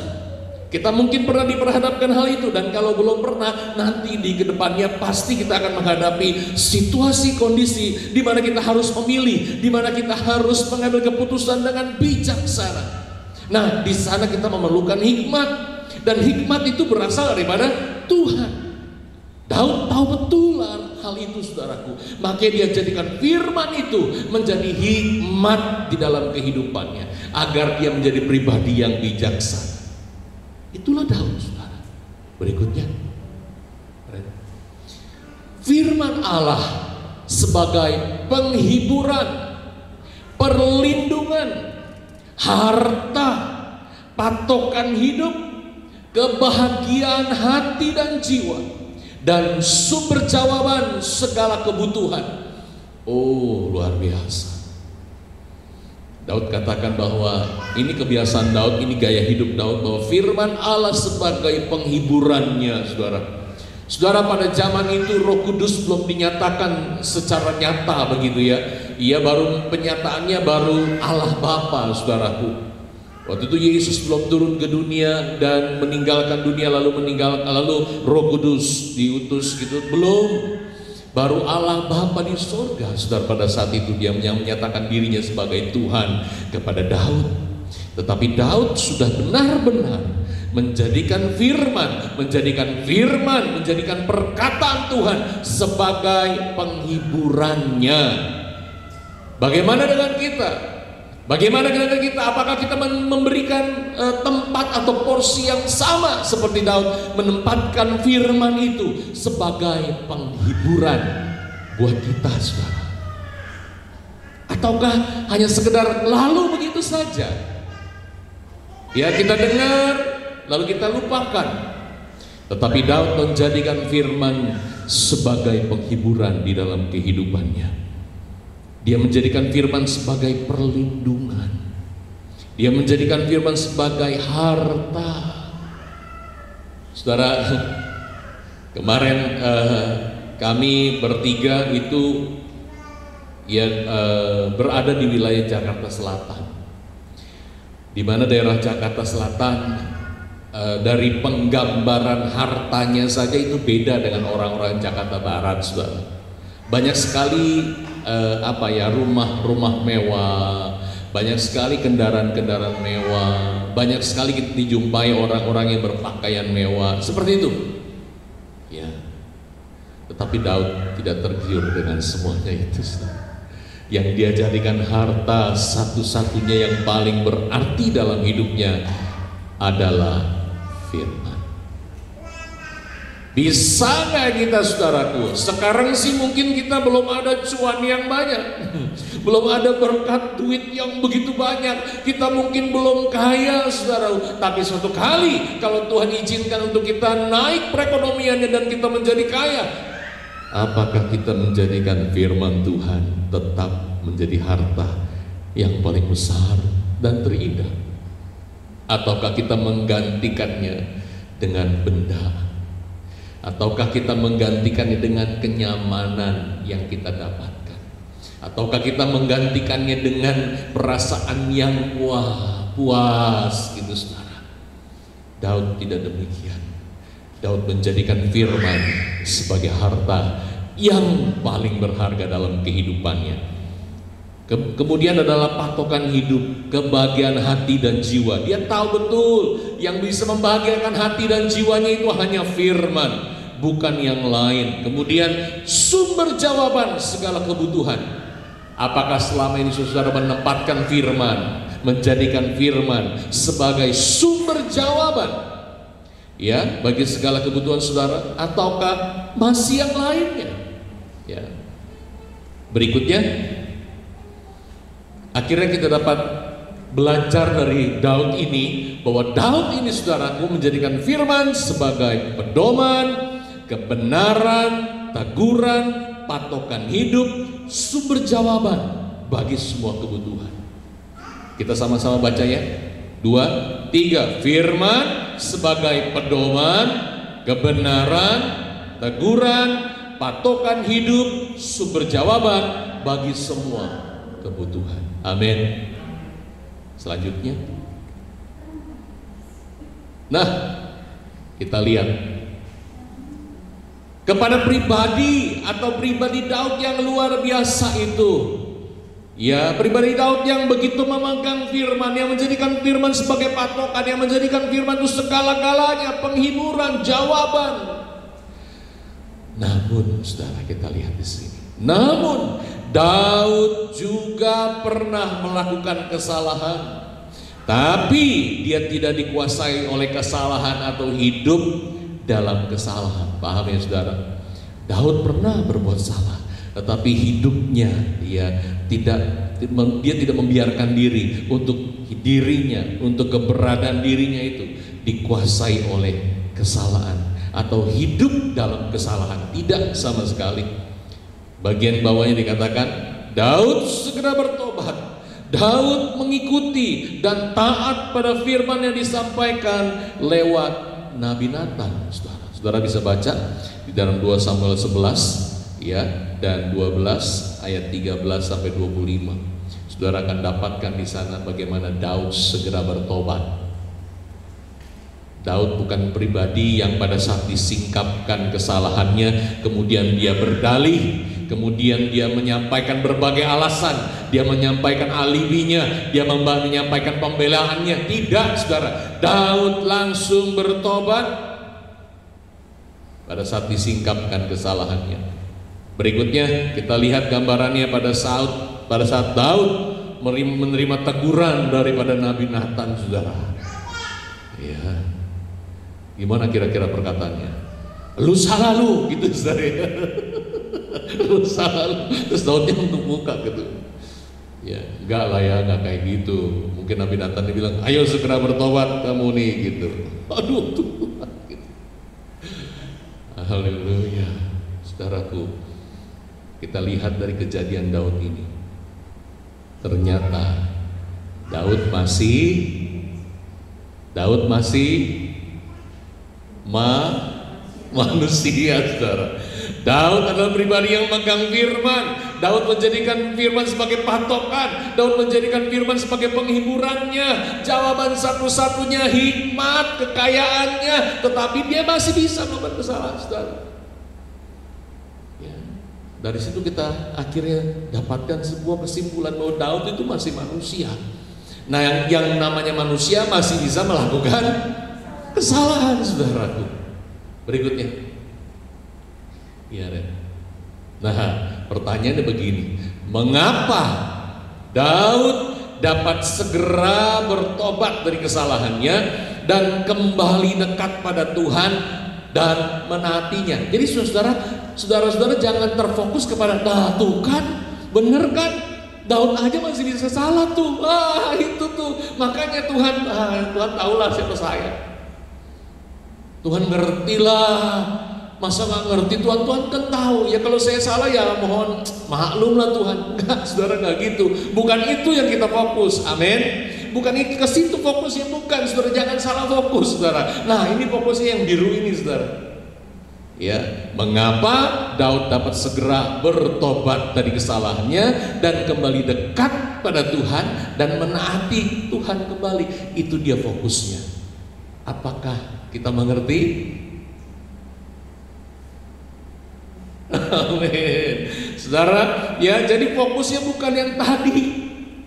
Kita mungkin pernah diperhadapkan hal itu, dan kalau belum pernah, nanti di kedepannya pasti kita akan menghadapi situasi kondisi di mana kita harus memilih, di mana kita harus mengambil keputusan dengan bijaksana. Nah, di sana kita memerlukan hikmat. Dan hikmat itu berasal daripada Tuhan. Daud tahu betul hal itu, saudaraku. Makanya dia jadikan firman itu menjadi hikmat di dalam kehidupannya, agar dia menjadi pribadi yang bijaksana. Itulah Daud, saudara. Berikutnya, firman Allah sebagai penghiburan, perlindungan, harta, patokan hidup, kebahagiaan hati dan jiwa, dan sumber jawaban segala kebutuhan. Oh, luar biasa. Daud katakan bahwa ini kebiasaan Daud, ini gaya hidup Daud, bahwa firman Allah sebagai penghiburannya, saudara. Saudara, pada zaman itu Roh Kudus belum dinyatakan secara nyata begitu ya. Ia baru, penyataannya baru Allah Bapa, saudaraku. Waktu itu Yesus belum turun ke dunia dan meninggalkan dunia, lalu Roh Kudus diutus gitu, belum. Baru Allah Bapa di surga, saudara, pada saat itu dia menyatakan dirinya sebagai Tuhan kepada Daud. Tetapi Daud sudah benar-benar menjadikan firman, menjadikan perkataan Tuhan sebagai penghiburannya. Bagaimana dengan kita? Bagaimana dengan kita? Apakah kita memberikan tempat atau porsi yang sama seperti Daud, menempatkan firman itu sebagai penghiburan buat kita, saudara? Ataukah hanya sekedar lalu begitu saja? Ya, kita dengar lalu kita lupakan. Tetapi Daud menjadikan firman sebagai penghiburan di dalam kehidupannya. Dia menjadikan firman sebagai perlindungan. Dia menjadikan firman sebagai harta. Saudara, kemarin kami bertiga itu berada di wilayah Jakarta Selatan, di mana daerah Jakarta Selatan dari penggambaran hartanya saja itu beda dengan orang-orang Jakarta Barat, saudara. Banyak sekali rumah-rumah mewah, banyak sekali kendaraan-kendaraan mewah, banyak sekali kita dijumpai orang-orang yang berpakaian mewah, seperti itu. Ya. Tetapi Daud tidak tergiur dengan semuanya itu. Yang dia jadikan harta satu-satunya yang paling berarti dalam hidupnya adalah firman. Bisa nggak kita, saudaraku? Sekarang sih mungkin kita belum ada cuan yang banyak, belum ada berkat duit yang begitu banyak, kita mungkin belum kaya, saudara. Tapi suatu kali kalau Tuhan izinkan untuk kita naik perekonomiannya dan kita menjadi kaya, apakah kita menjadikan firman Tuhan tetap menjadi harta yang paling besar dan terindah? Ataukah kita menggantikannya dengan benda? Ataukah kita menggantikannya dengan kenyamanan yang kita dapatkan? Ataukah kita menggantikannya dengan perasaan yang puas gitu saudara? Daud tidak demikian. Daud menjadikan firman sebagai harta yang paling berharga dalam kehidupannya. Kemudian adalah patokan hidup, kebahagiaan hati dan jiwa. Dia tahu betul yang bisa membahagiakan hati dan jiwanya itu hanya firman, bukan yang lain. Kemudian sumber jawaban segala kebutuhan. Apakah selama ini saudara menempatkan firman, menjadikan firman sebagai sumber jawaban ya bagi segala kebutuhan saudara, ataukah masih yang lainnya? Ya. Berikutnya, akhirnya kita dapat belajar dari Daud ini bahwa Daud ini saudaraku menjadikan firman sebagai pedoman, kebenaran, teguran, patokan hidup, sumber jawaban bagi semua kebutuhan. Kita sama-sama baca ya. 2, 3. Firman sebagai pedoman, kebenaran, teguran, patokan hidup, sumber jawaban bagi semua kebutuhan. Amin. Selanjutnya, nah kita lihat kepada pribadi atau pribadi Daud yang luar biasa itu. Ya, pribadi Daud yang begitu memegang firman, yang menjadikan firman sebagai patokan, yang menjadikan firman itu segala-galanya, penghiburan, jawaban. Namun, saudara, kita lihat di sini. Namun, Daud juga pernah melakukan kesalahan, tapi dia tidak dikuasai oleh kesalahan atau hidup dalam kesalahan. Paham ya, saudara? Daud pernah berbuat salah, tetapi hidupnya dia tidak membiarkan diri untuk dirinya, untuk keberadaan dirinya itu dikuasai oleh kesalahan atau hidup dalam kesalahan. Tidak sama sekali. Bagian bawahnya dikatakan Daud segera bertobat, Daud mengikuti dan taat pada firman yang disampaikan lewat Nabi Nathan. Saudara bisa baca di dalam 2 Samuel 11 ya, dan 12 ayat 13 sampai 25. Saudara akan dapatkan di sana bagaimana Daud segera bertobat. Daud bukan pribadi yang pada saat disingkapkan kesalahannya kemudian dia berdalih, kemudian dia menyampaikan berbagai alasan, dia menyampaikan alibinya, dia menyampaikan pembelaannya. Tidak, saudara. Daud langsung bertobat pada saat disingkapkan kesalahannya. Berikutnya kita lihat gambarannya pada saat Daud menerima teguran daripada Nabi Nathan, saudara. Ya, gimana kira-kira perkataannya? Lu salah lu, gitu saudara. Lu salah lu. Terus Daudnya untuk muka gitu. Ya, enggak lah ya, enggak kayak gitu. Mungkin Nabi Nathan dia bilang, ayo segera bertobat kamu nih, gitu. Aduh Tuhan, gitu. Haleluya, saudaraku. Kita lihat dari kejadian Daud ini, ternyata Daud masih manusia, saudara. Daud adalah pribadi yang memegang firman. Daud menjadikan firman sebagai patokan. Daud menjadikan firman sebagai penghiburannya, jawaban satu-satunya, hikmat, kekayaannya. Tetapi dia masih bisa melakukan kesalahan, saudara. Dari situ kita akhirnya dapatkan sebuah kesimpulan bahwa Daud itu masih manusia. Nah, yang namanya manusia masih bisa melakukan kesalahan, saudaraku. Berikutnya, ya, nah, pertanyaannya begini: mengapa Daud dapat segera bertobat dari kesalahannya dan kembali dekat pada Tuhan dan menaatinya? Jadi saudara-saudara jangan terfokus kepada, nah tuh kan, bener kan, Daud aja masih bisa salah tuh, itu tuh, makanya Tuhan tahulah siapa saya. Tuhan ngertilah, masa nggak ngerti Tuhan kan tahu. Ya kalau saya salah ya mohon maklum lah Tuhan. Enggak, saudara, nggak gitu. Bukan itu yang kita fokus, amin. bukan ke situ fokusnya, bukan, saudara, jangan salah fokus, saudara. Nah, ini fokusnya yang biru ini, saudara. Ya, mengapa Daud dapat segera bertobat dari kesalahannya dan kembali dekat pada Tuhan dan menaati Tuhan kembali? Itu dia fokusnya. Apakah kita mengerti? Amin. Saudara, ya, jadi fokusnya bukan yang tadi,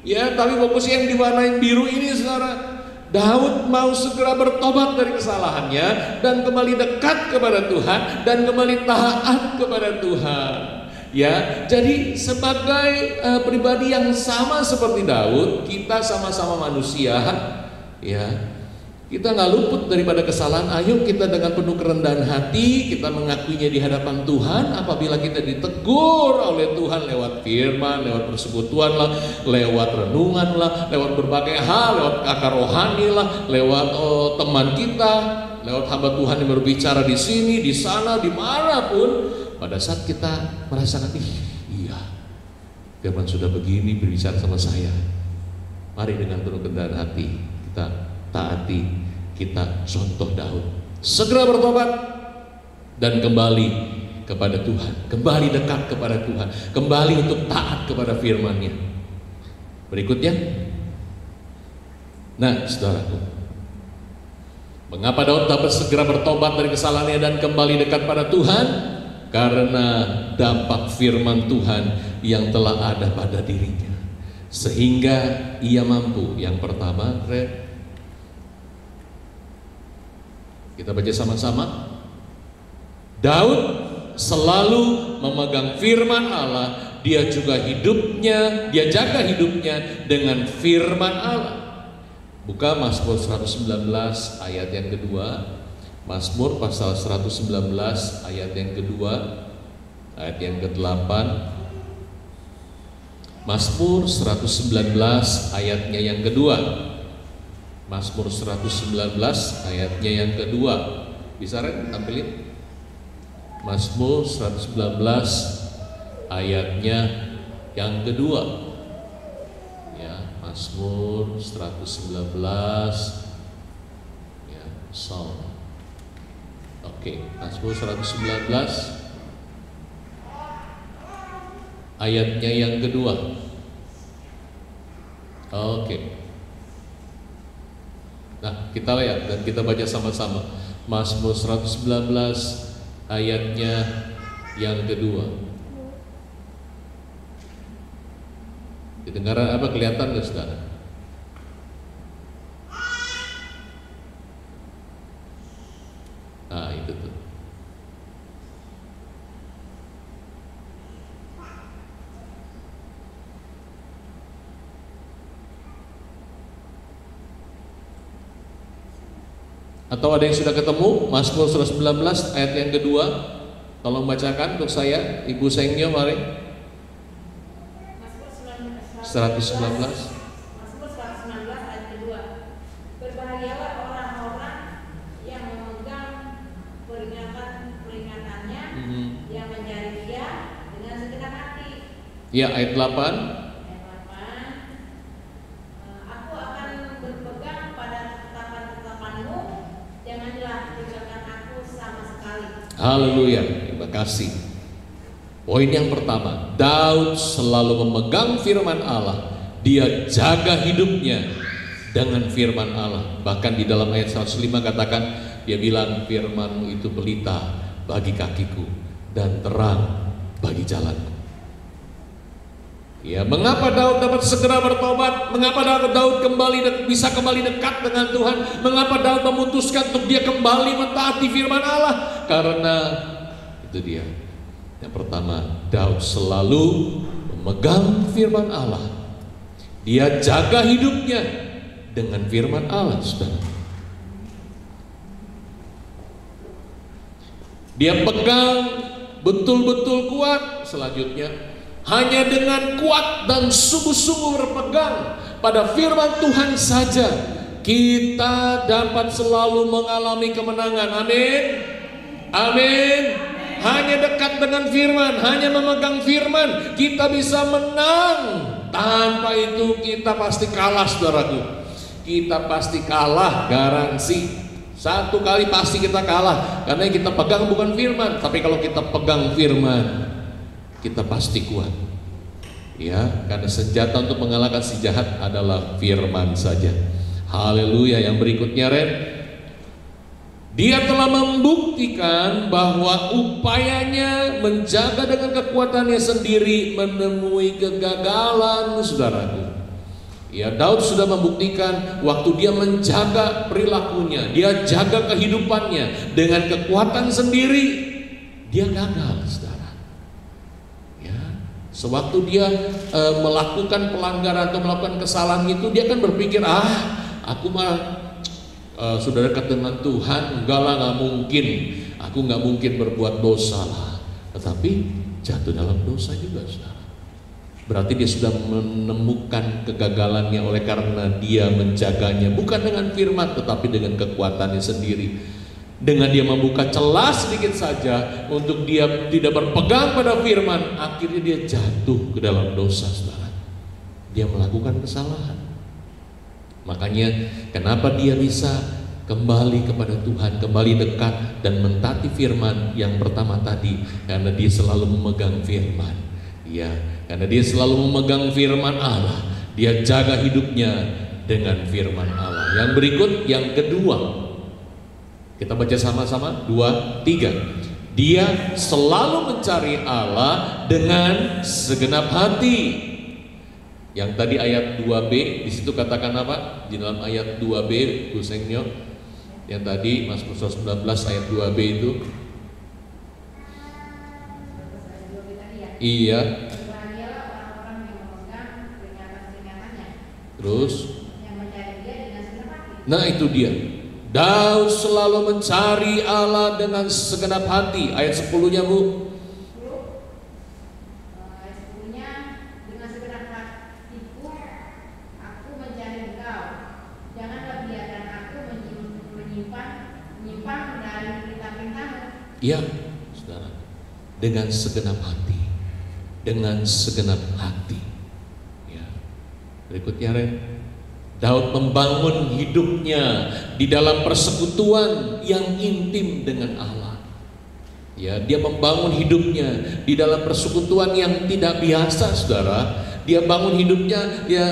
ya, tapi fokusnya yang diwarnai biru ini, saudara. Daud mau segera bertobat dari kesalahannya dan kembali dekat kepada Tuhan dan kembali taat kepada Tuhan. Ya, jadi sebagai pribadi yang sama seperti Daud, kita sama-sama manusia, ya. Kita nggak luput daripada kesalahan. Ayo kita dengan penuh kerendahan hati kita mengakuinya di hadapan Tuhan. Apabila kita ditegur oleh Tuhan lewat firman, lewat persekutuan lah, lewat renungan lah, lewat berbagai hal, lewat kakak rohani lah, lewat teman kita, lewat hamba Tuhan yang berbicara di sini, di sana, dimanapun. Pada saat kita merasakan, iya, firman sudah begini berbicara sama saya. Mari dengan penuh kerendahan hati kita taati, kita contoh Daud, segera bertobat dan kembali kepada Tuhan, kembali dekat kepada Tuhan, kembali untuk taat kepada firman-Nya. Berikutnya, nah, saudaraku, mengapa Daud dapat segera bertobat dari kesalahannya dan kembali dekat pada Tuhan? Karena dampak firman Tuhan yang telah ada pada dirinya, sehingga ia mampu. Yang pertama, kita baca sama-sama. Daud selalu memegang firman Allah. Dia juga hidupnya, dia jaga hidupnya dengan firman Allah. Buka Mazmur 119 ayat yang kedua. Mazmur pasal 119 ayat yang kedua, ayat yang ke-8. Mazmur 119 ayatnya yang kedua. Mazmur 119 ayatnya yang kedua. Bisa Ren tampilin? Mazmur 119 ayatnya yang kedua. Ya, Mazmur 119 ya, Psalm. Oke, Mazmur 119 ayatnya yang kedua. Oke. Nah, kita lihat dan kita baca sama-sama. Mazmur 119 ayatnya yang kedua. Kedengaran apa, kelihatan nggak, saudara? Nah, itu tuh. Atau ada yang sudah ketemu Mazmur 119 ayat yang kedua? Tolong bacakan untuk saya, Ibu Sengyo, mari. Mazmur 119. Mazmur 119 ayat kedua. Berbahagialah orang-orang yang memegang peringatan-peringatannya, yang mencari Dia dengan segenap hati. Ya, ayat 8. Aku akan berpegang pada ketetapan-ketetapan-Mu, janganlah tinggalkan aku sama sekali. Haleluya, terima kasih. Poin yang pertama, Daud selalu memegang firman Allah. Dia jaga hidupnya dengan firman Allah. Bahkan di dalam ayat 105 katakan, dia bilang, firman-Mu itu pelita bagi kakiku dan terang bagi jalanku. Ya, mengapa Daud dapat segera bertobat? Mengapa Daud bisa kembali dekat dengan Tuhan? Mengapa Daud memutuskan untuk dia kembali mentaati firman Allah? Karena itu dia. Yang pertama, Daud selalu memegang firman Allah. Dia jaga hidupnya dengan firman Allah, saudara. Dia pegang betul-betul kuat. Selanjutnya, hanya dengan kuat dan sungguh-sungguh berpegang pada firman Tuhan saja kita dapat selalu mengalami kemenangan. Amin. Amin. Hanya dekat dengan firman, hanya memegang firman, kita bisa menang. Tanpa itu kita pasti kalah, saudaraku. kita pasti kalah, garansi. Satu kali pasti kita kalah, karena yang kita pegang bukan firman. Tapi kalau kita pegang firman, kita pasti kuat. Ya, karena senjata untuk mengalahkan si jahat adalah firman saja. Haleluya. Yang berikutnya, Ren, dia telah membuktikan bahwa upayanya menjaga dengan kekuatannya sendiri menemui kegagalan, saudaraku. Ya, Daud sudah membuktikan waktu dia menjaga perilakunya, dia jaga kehidupannya dengan kekuatan sendiri, dia gagal, saudara. Ya, sewaktu dia melakukan pelanggaran atau melakukan kesalahan itu, dia kan berpikir, aku mah sudah dekat dengan Tuhan, enggak lah, nggak mungkin, aku nggak mungkin berbuat dosa lah. Tetapi jatuh dalam dosa juga, saudara. Berarti dia sudah menemukan kegagalannya oleh karena dia menjaganya bukan dengan firman tetapi dengan kekuatannya sendiri. Dengan dia membuka celah sedikit saja untuk dia tidak berpegang pada firman, akhirnya dia jatuh ke dalam dosa, saudara. Dia melakukan kesalahan. Makanya kenapa dia bisa kembali kepada Tuhan, kembali dekat dan mentaati firman yang pertama tadi, karena dia selalu memegang firman. Ya, karena dia selalu memegang firman Allah, dia jaga hidupnya dengan firman Allah. Yang berikut, yang kedua, kita baca sama-sama, 2, 3. Dia selalu mencari Allah dengan segenap hati. Yang tadi ayat 2b, di situ katakan apa? Di dalam ayat 2b, Kusengnya, yang tadi Mazmur 19 ayat 2b itu. Iya. Terus, nah itu dia. Daud selalu mencari Allah dengan segenap hati. Ayat 10-nya, Bu. Ayat 10-nya, dengan segenap hatiku aku mencari Engkau. Janganlah biarkan aku menyimpan dari perintah-perintah-Mu. Iya, saudara. Dengan segenap hati. Dengan segenap hati. Ya. Berikutnya, Ren. Daud membangun hidupnya di dalam persekutuan yang intim dengan Allah. Ya, dia membangun hidupnya di dalam persekutuan yang tidak biasa, saudara. Dia bangun hidupnya, dia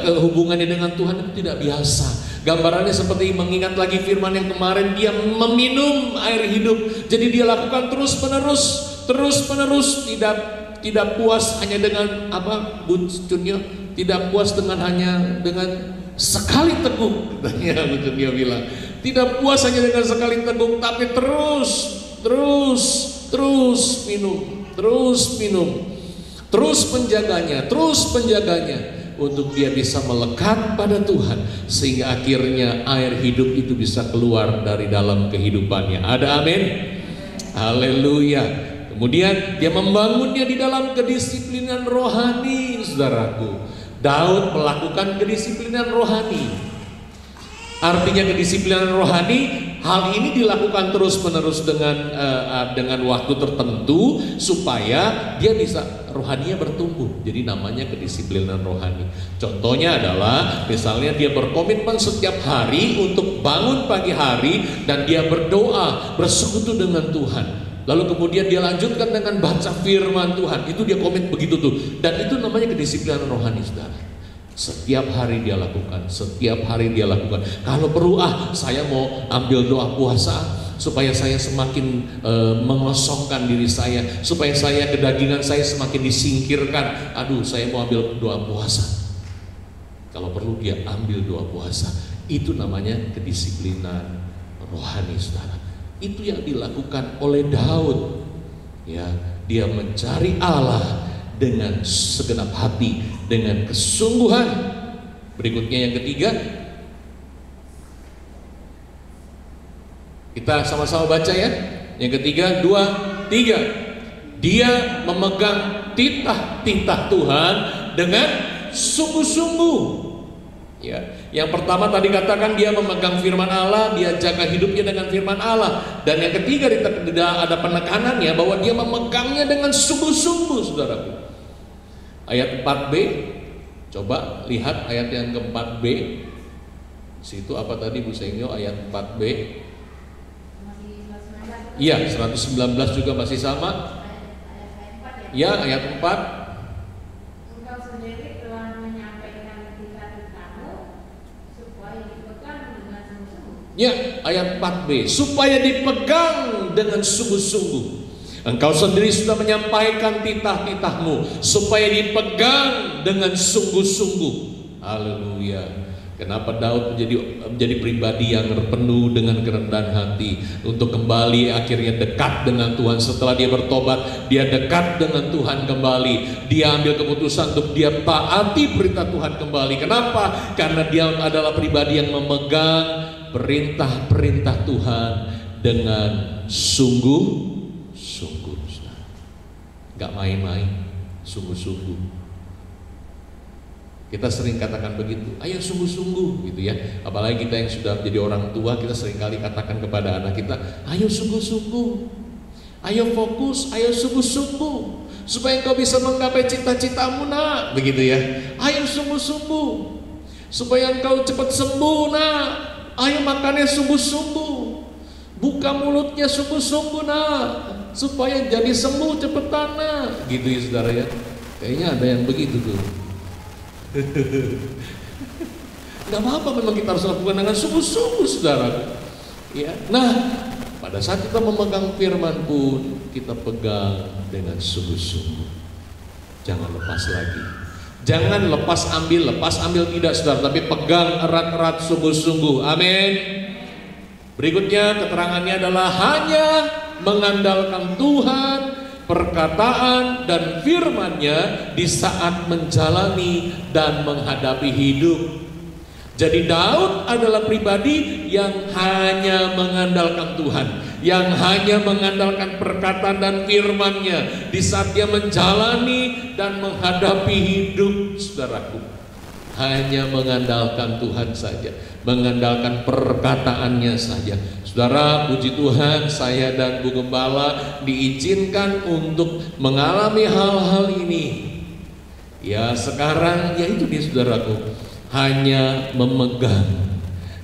ke hubungannya dengan Tuhan itu tidak biasa. Gambarannya seperti mengingat lagi firman yang kemarin, dia meminum air hidup. Jadi dia lakukan terus menerus, tidak puas hanya dengan buncunnya, tidak puas dengan hanya dengan sekali teguh, katanya buncunnya bilang. Tidak puas hanya dengan sekali teguh, tapi terus minum, terus penjaganya untuk dia bisa melekat pada Tuhan sehingga akhirnya air hidup itu bisa keluar dari dalam kehidupannya. Ada amin? Haleluya. Kemudian dia membangunnya di dalam kedisiplinan rohani, saudaraku. Daud melakukan kedisiplinan rohani. Artinya kedisiplinan rohani, hal ini dilakukan terus-menerus dengan waktu tertentu supaya dia bisa rohaninya bertumbuh. Jadi namanya kedisiplinan rohani. Contohnya adalah misalnya dia berkomitmen setiap hari untuk bangun pagi hari dan dia berdoa, bersekutu dengan Tuhan. Lalu kemudian dia lanjutkan dengan baca firman Tuhan. Itu dia komit begitu tuh. Dan itu namanya kedisiplinan rohani, saudara. Setiap hari dia lakukan. Kalau perlu saya mau ambil doa puasa supaya saya semakin mengosongkan diri saya, supaya kedagingan saya semakin disingkirkan. Saya mau ambil doa puasa. Kalau perlu dia ambil doa puasa. Itu namanya kedisiplinan rohani, saudara. Itu yang dilakukan oleh Daud. Ya, dia mencari Allah dengan segenap hati, dengan kesungguhan. Berikutnya yang ketiga, kita sama-sama baca ya. Yang ketiga, 2, 3. Dia memegang titah-titah Tuhan dengan sungguh-sungguh. Ya, yang pertama tadi katakan dia memegang firman Allah, dia jaga hidupnya dengan firman Allah. Dan yang ketiga ada penekanannya bahwa dia memegangnya dengan sungguh-sungguh, saudaraku. Ayat 4b, coba lihat ayat yang ke-4b. Situ apa tadi Bu Sengyo, ayat 4b? Iya, 119 juga masih sama. Ya, ayat 4. Engkau sendiri telah menyampaikan titah-titahmu supaya dipegang dengan sungguh-sungguh. Ya, ayat 4b, supaya dipegang dengan sungguh-sungguh. Engkau sendiri sudah menyampaikan titah-titahmu supaya dipegang dengan sungguh-sungguh. Haleluya. Kenapa Daud menjadi pribadi yang penuh dengan kerendahan hati untuk kembali akhirnya dekat dengan Tuhan. Setelah dia bertobat, dia dekat dengan Tuhan kembali. Dia ambil keputusan untuk dia taati perintah Tuhan kembali. Kenapa? Karena dia adalah pribadi yang memegang perintah-perintah Tuhan dengan sungguh-sungguh. Gak main-main, sungguh-sungguh. Kita sering katakan begitu, ayo sungguh-sungguh gitu ya. Apalagi kita yang sudah menjadi orang tua, kita seringkali katakan kepada anak kita, ayo sungguh-sungguh, ayo fokus, ayo sungguh-sungguh, supaya engkau bisa menggapai cita-citamu nak, begitu ya. Ayo sungguh-sungguh, supaya engkau cepat sembuh nak. Ayo makannya sungguh-sungguh, buka mulutnya sungguh-sungguh nak, supaya jadi sembuh cepetan nak, gitu ya saudara ya. Kayaknya ada yang begitu tuh. Gak apa-apa, memang kita harus lakukan dengan sungguh-sungguh saudara ya. Nah, pada saat kita memegang firman pun kita pegang dengan sungguh-sungguh. Jangan lepas lagi. Jangan lepas ambil tidak saudara, tapi pegang erat-erat sungguh-sungguh. Amin. Berikutnya keterangannya adalah hanya mengandalkan Tuhan, perkataan dan firman-Nya di saat menjalani dan menghadapi hidup. Jadi Daud adalah pribadi yang hanya mengandalkan Tuhan, yang hanya mengandalkan perkataan dan firman-Nya di saat dia menjalani dan menghadapi hidup, saudaraku. Hanya mengandalkan Tuhan saja, mengandalkan perkataannya saja. Saudara, puji Tuhan, saya dan Bu Gembala diizinkan untuk mengalami hal-hal ini. Ya sekarang, ya itu dia saudaraku, hanya memegang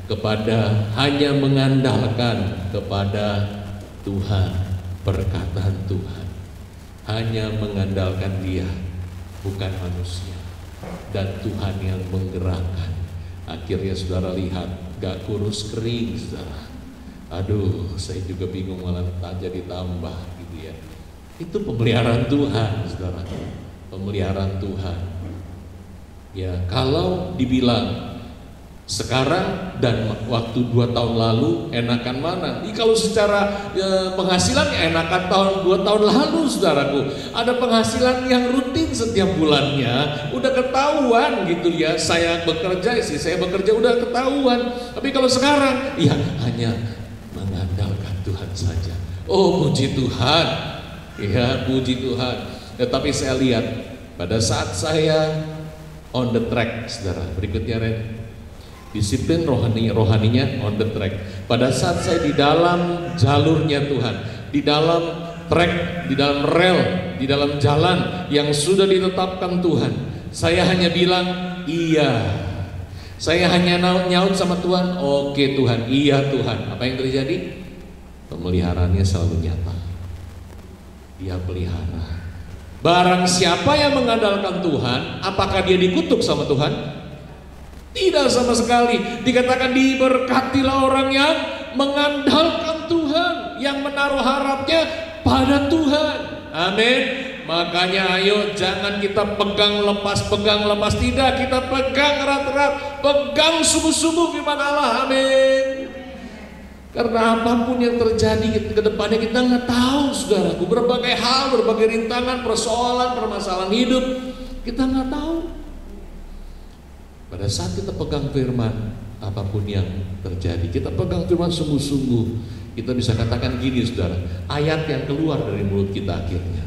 kepada, hanya mengandalkan kepada Tuhan, perkataan Tuhan. Hanya mengandalkan Dia, bukan manusia. Dan Tuhan yang menggerakkan. Akhirnya saudara lihat, gak kurus kering saudara. Aduh, saya juga bingung, malah jadi tambah gitu ya. Itu pemeliharaan Tuhan, saudara. Pemeliharaan Tuhan. Ya, kalau dibilang sekarang dan waktu 2 tahun lalu enakan mana? Kalau secara penghasilan ya enakan 2 tahun lalu, saudaraku. Ada penghasilan yang rutin setiap bulannya, udah ketahuan gitu ya. Saya bekerja udah ketahuan. Tapi kalau sekarang, ya hanya mengandalkan Tuhan saja. Oh puji Tuhan, ya puji Tuhan. Tetapi saya lihat pada saat saya on the track, saudara. Berikutnya Ren, disiplin rohaninya on the track. Pada saat saya di dalam jalurnya Tuhan, di dalam track, di dalam rel, di dalam jalan yang sudah ditetapkan Tuhan, saya hanya bilang iya. Saya hanya nyaut sama Tuhan, oke Tuhan, iya Tuhan. Apa yang terjadi? Pemeliharaannya selalu nyata. Dia pelihara. Barang siapa yang mengandalkan Tuhan, apakah dia dikutuk sama Tuhan? Tidak sama sekali. Dikatakan diberkatilah orang yang mengandalkan Tuhan, yang menaruh harapnya pada Tuhan. Amin. Makanya ayo jangan kita pegang lepas, tidak, kita pegang erat-erat, pegang sungguh-sungguh firman Allah. Amin. Karena apapun yang terjadi ke depannya kita nggak tahu, saudaraku. Berbagai hal, berbagai rintangan, persoalan, permasalahan hidup, kita nggak tahu. Pada saat kita pegang firman, apapun yang terjadi, kita pegang firman sungguh-sungguh, kita bisa katakan gini, saudara, ayat yang keluar dari mulut kita akhirnya,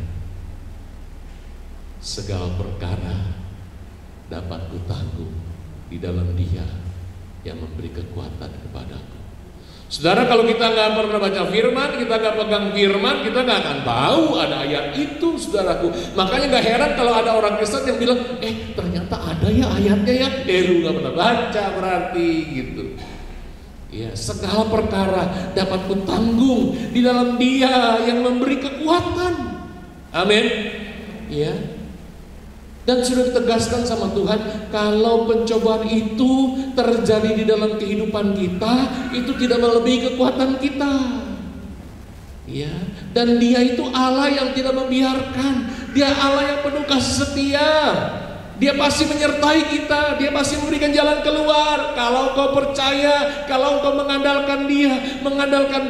segala perkara dapat kutanggung di dalam Dia yang memberi kekuatan kepadaku. Saudara, kalau kita nggak pernah baca firman, kita nggak pegang firman, kita nggak akan tahu ada ayat itu, saudaraku. Makanya nggak heran kalau ada orang Kristen yang bilang, ternyata ada ya ayatnya ya, lu nggak pernah baca berarti gitu. Ya, segala perkara dapat kutanggung di dalam Dia yang memberi kekuatan. Amin. Ya. Dan sudah ditegaskan sama Tuhan, kalau pencobaan itu terjadi di dalam kehidupan kita, itu tidak melebihi kekuatan kita. Ya, dan Dia itu Allah yang tidak membiarkan. Dia Allah yang penuh kasih setia. Dia pasti menyertai kita, Dia pasti memberikan jalan keluar. Kalau kau percaya, kalau kau mengandalkan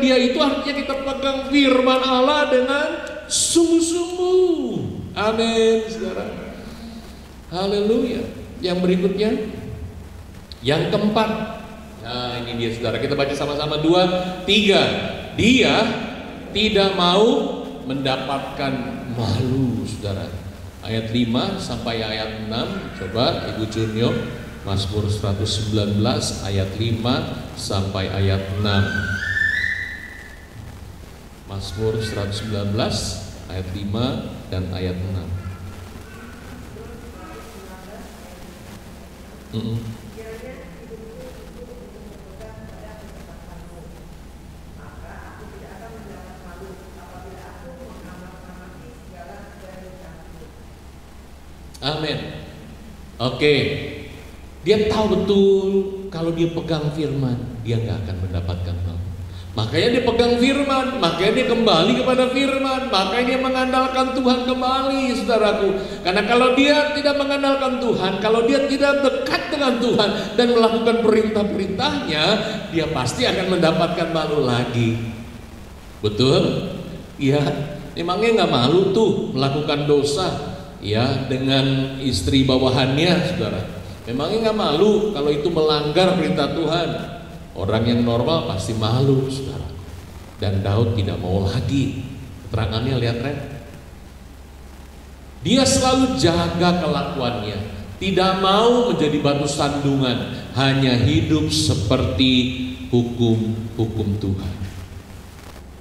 Dia itu artinya kita pegang firman Allah dengan sungguh-sungguh. Amin, saudara. Haleluya. Yang berikutnya, yang keempat. Nah, ini dia, saudara. Kita baca sama-sama 2, 3. Dia tidak mau mendapatkan malu, saudara. Ayat 5 sampai ayat 6. Coba Ibu Cunyo, Mazmur 119 ayat 5 sampai ayat 6. Mazmur 119 ayat 5 dan ayat 6. Amin. Oke. Dia tahu betul kalau dia pegang firman, dia nggak akan mendapatkan malu. Makanya dia pegang firman, makanya dia kembali kepada firman, makanya dia mengandalkan Tuhan kembali, saudaraku. Karena kalau dia tidak mengandalkan Tuhan, kalau dia tidak dekat dengan Tuhan dan melakukan perintah-perintahnya, dia pasti akan mendapatkan malu lagi. Betul? Iya. Emangnya nggak malu tuh melakukan dosa? Ya, dengan istri bawahannya, saudara. Memangnya nggak malu kalau itu melanggar perintah Tuhan? Orang yang normal pasti malu, saudara. Dan Daud tidak mau lagi. Keterangannya lihat, Ren. Dia selalu jaga kelakuannya, tidak mau menjadi batu sandungan, hanya hidup seperti hukum-hukum Tuhan.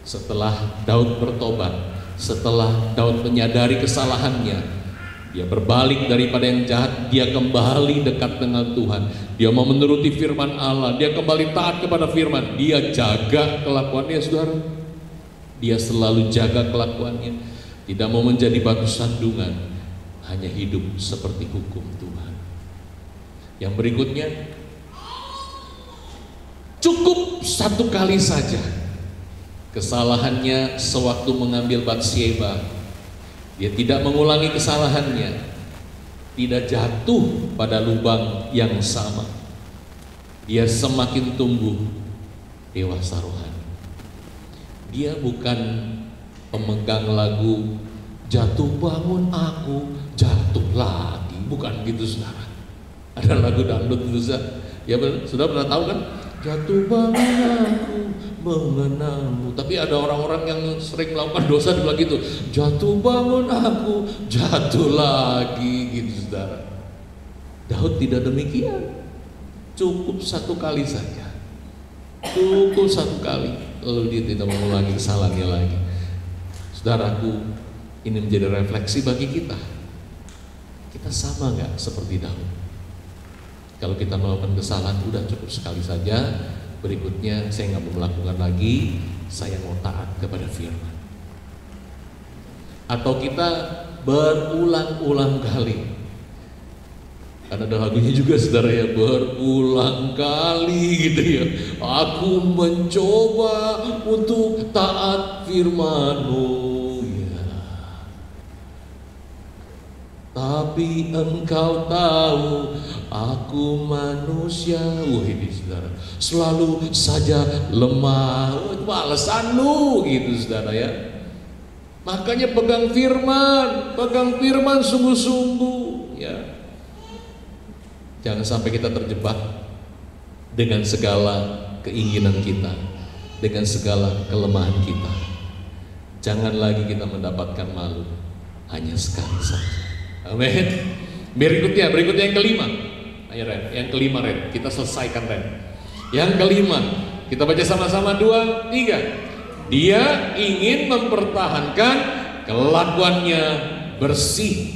Setelah Daud bertobat, setelah Daud menyadari kesalahannya, dia berbalik daripada yang jahat, dia kembali dekat dengan Tuhan. Dia mau menuruti firman Allah, dia kembali taat kepada firman. Dia jaga kelakuannya, saudara. Dia selalu jaga kelakuannya, tidak mau menjadi batu sandungan, hanya hidup seperti hukum Tuhan. Yang berikutnya, cukup satu kali saja kesalahannya sewaktu mengambil Batsyeba. Dia tidak mengulangi kesalahannya, tidak jatuh pada lubang yang sama. Dia semakin tumbuh dewasa rohani. Dia bukan pemegang lagu jatuh bangun aku, jatuh lagi, bukan gitu, saudara. Ada lagu dangdut itu, ya, sudah pernah tahu kan? Jatuh bangun aku mengenalmu. Tapi ada orang-orang yang sering melakukan dosa di bilang gitu, jatuh bangun aku, jatuh lagi, gitu, saudara. Daud tidak demikian. Cukup satu kali saja, cukup satu kali, lalu dia tidak mengulangi kesalahannya lagi. Saudaraku, ini menjadi refleksi bagi kita. Kita sama nggak seperti Daud? Kalau kita melakukan kesalahan, udah cukup sekali saja. Berikutnya saya nggak mau melakukan lagi, saya mau taat kepada firman. Atau kita berulang-ulang kali. Karena ada lagunya juga, saudara, ya, berulang kali gitu ya. Aku mencoba untuk taat firman-Mu. Tapi engkau tahu aku manusia. Wah, ini, saudara, selalu saja lemah. Itu alasan lu, gitu, saudara, ya. Makanya pegang firman sungguh-sungguh, ya. Jangan sampai kita terjebak dengan segala keinginan kita, dengan segala kelemahan kita. Jangan lagi kita mendapatkan malu, hanya sekali saja. Amin. Berikutnya yang kelima. Ayo, Ren, yang kelima, Ren. Kita selesaikan, Ren. Yang kelima, Kita baca sama-sama 2, 3. Dia ingin mempertahankan kelakuannya bersih.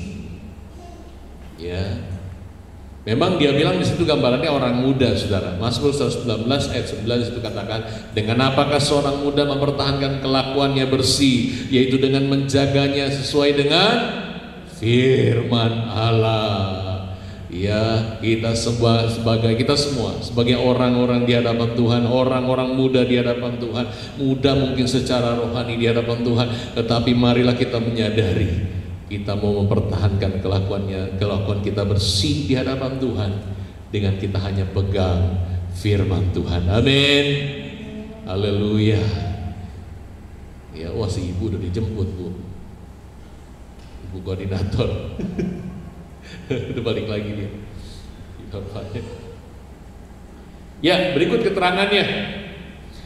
Ya. Memang dia bilang di situ gambarannya orang muda, saudara. Mazmur 119 ayat 11 itu katakan, dengan apakah seorang muda mempertahankan kelakuannya bersih, yaitu dengan menjaganya sesuai dengan firman Allah. Ya, kita semua sebagai orang-orang di hadapan Tuhan, orang-orang muda di hadapan Tuhan, muda mungkin secara rohani di hadapan Tuhan, tetapi marilah kita menyadari kita mau mempertahankan kelakuan kita bersih di hadapan Tuhan dengan kita hanya pegang firman Tuhan. Amin. Haleluya. Ya, wah si ibu udah dijemput, Bu. Ibu koordinator. Udah balik lagi dia. Ya, berikut keterangannya.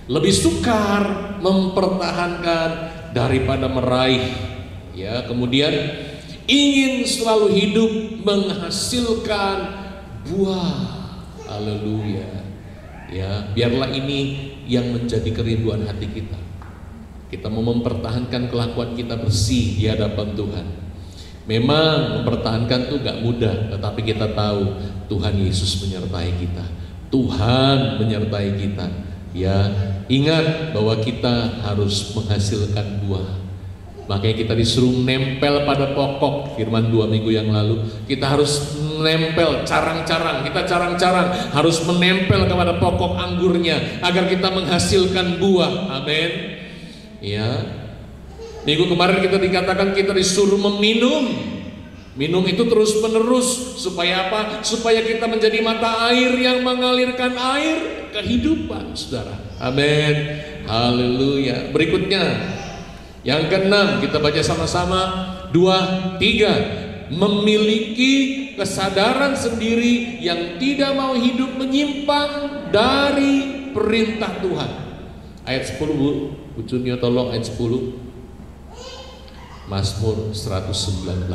Lebih sukar mempertahankan daripada meraih. Ya, kemudian ingin selalu hidup menghasilkan buah. Haleluya. Ya, biarlah ini yang menjadi kerinduan hati kita. Kita mau mempertahankan kelakuan kita bersih di hadapan Tuhan. Memang mempertahankan itu gak mudah, tetapi kita tahu Tuhan Yesus menyertai kita. Tuhan menyertai kita. Ya, ingat bahwa kita harus menghasilkan buah. Makanya kita disuruh nempel pada pokok, firman 2 minggu yang lalu. Kita harus menempel, carang-carang, kita carang-carang harus menempel kepada pokok anggurnya agar kita menghasilkan buah. Amin. Ya. Minggu kemarin kita dikatakan kita disuruh meminum. Minum itu terus menerus. Supaya apa? Supaya kita menjadi mata air yang mengalirkan air kehidupan, saudara. Amin. Haleluya. Berikutnya yang keenam, kita baca sama-sama 2, 3. Memiliki kesadaran sendiri yang tidak mau hidup menyimpang dari perintah Tuhan. Ayat 10, Bu Junio tolong ayat 10. Mazmur 119.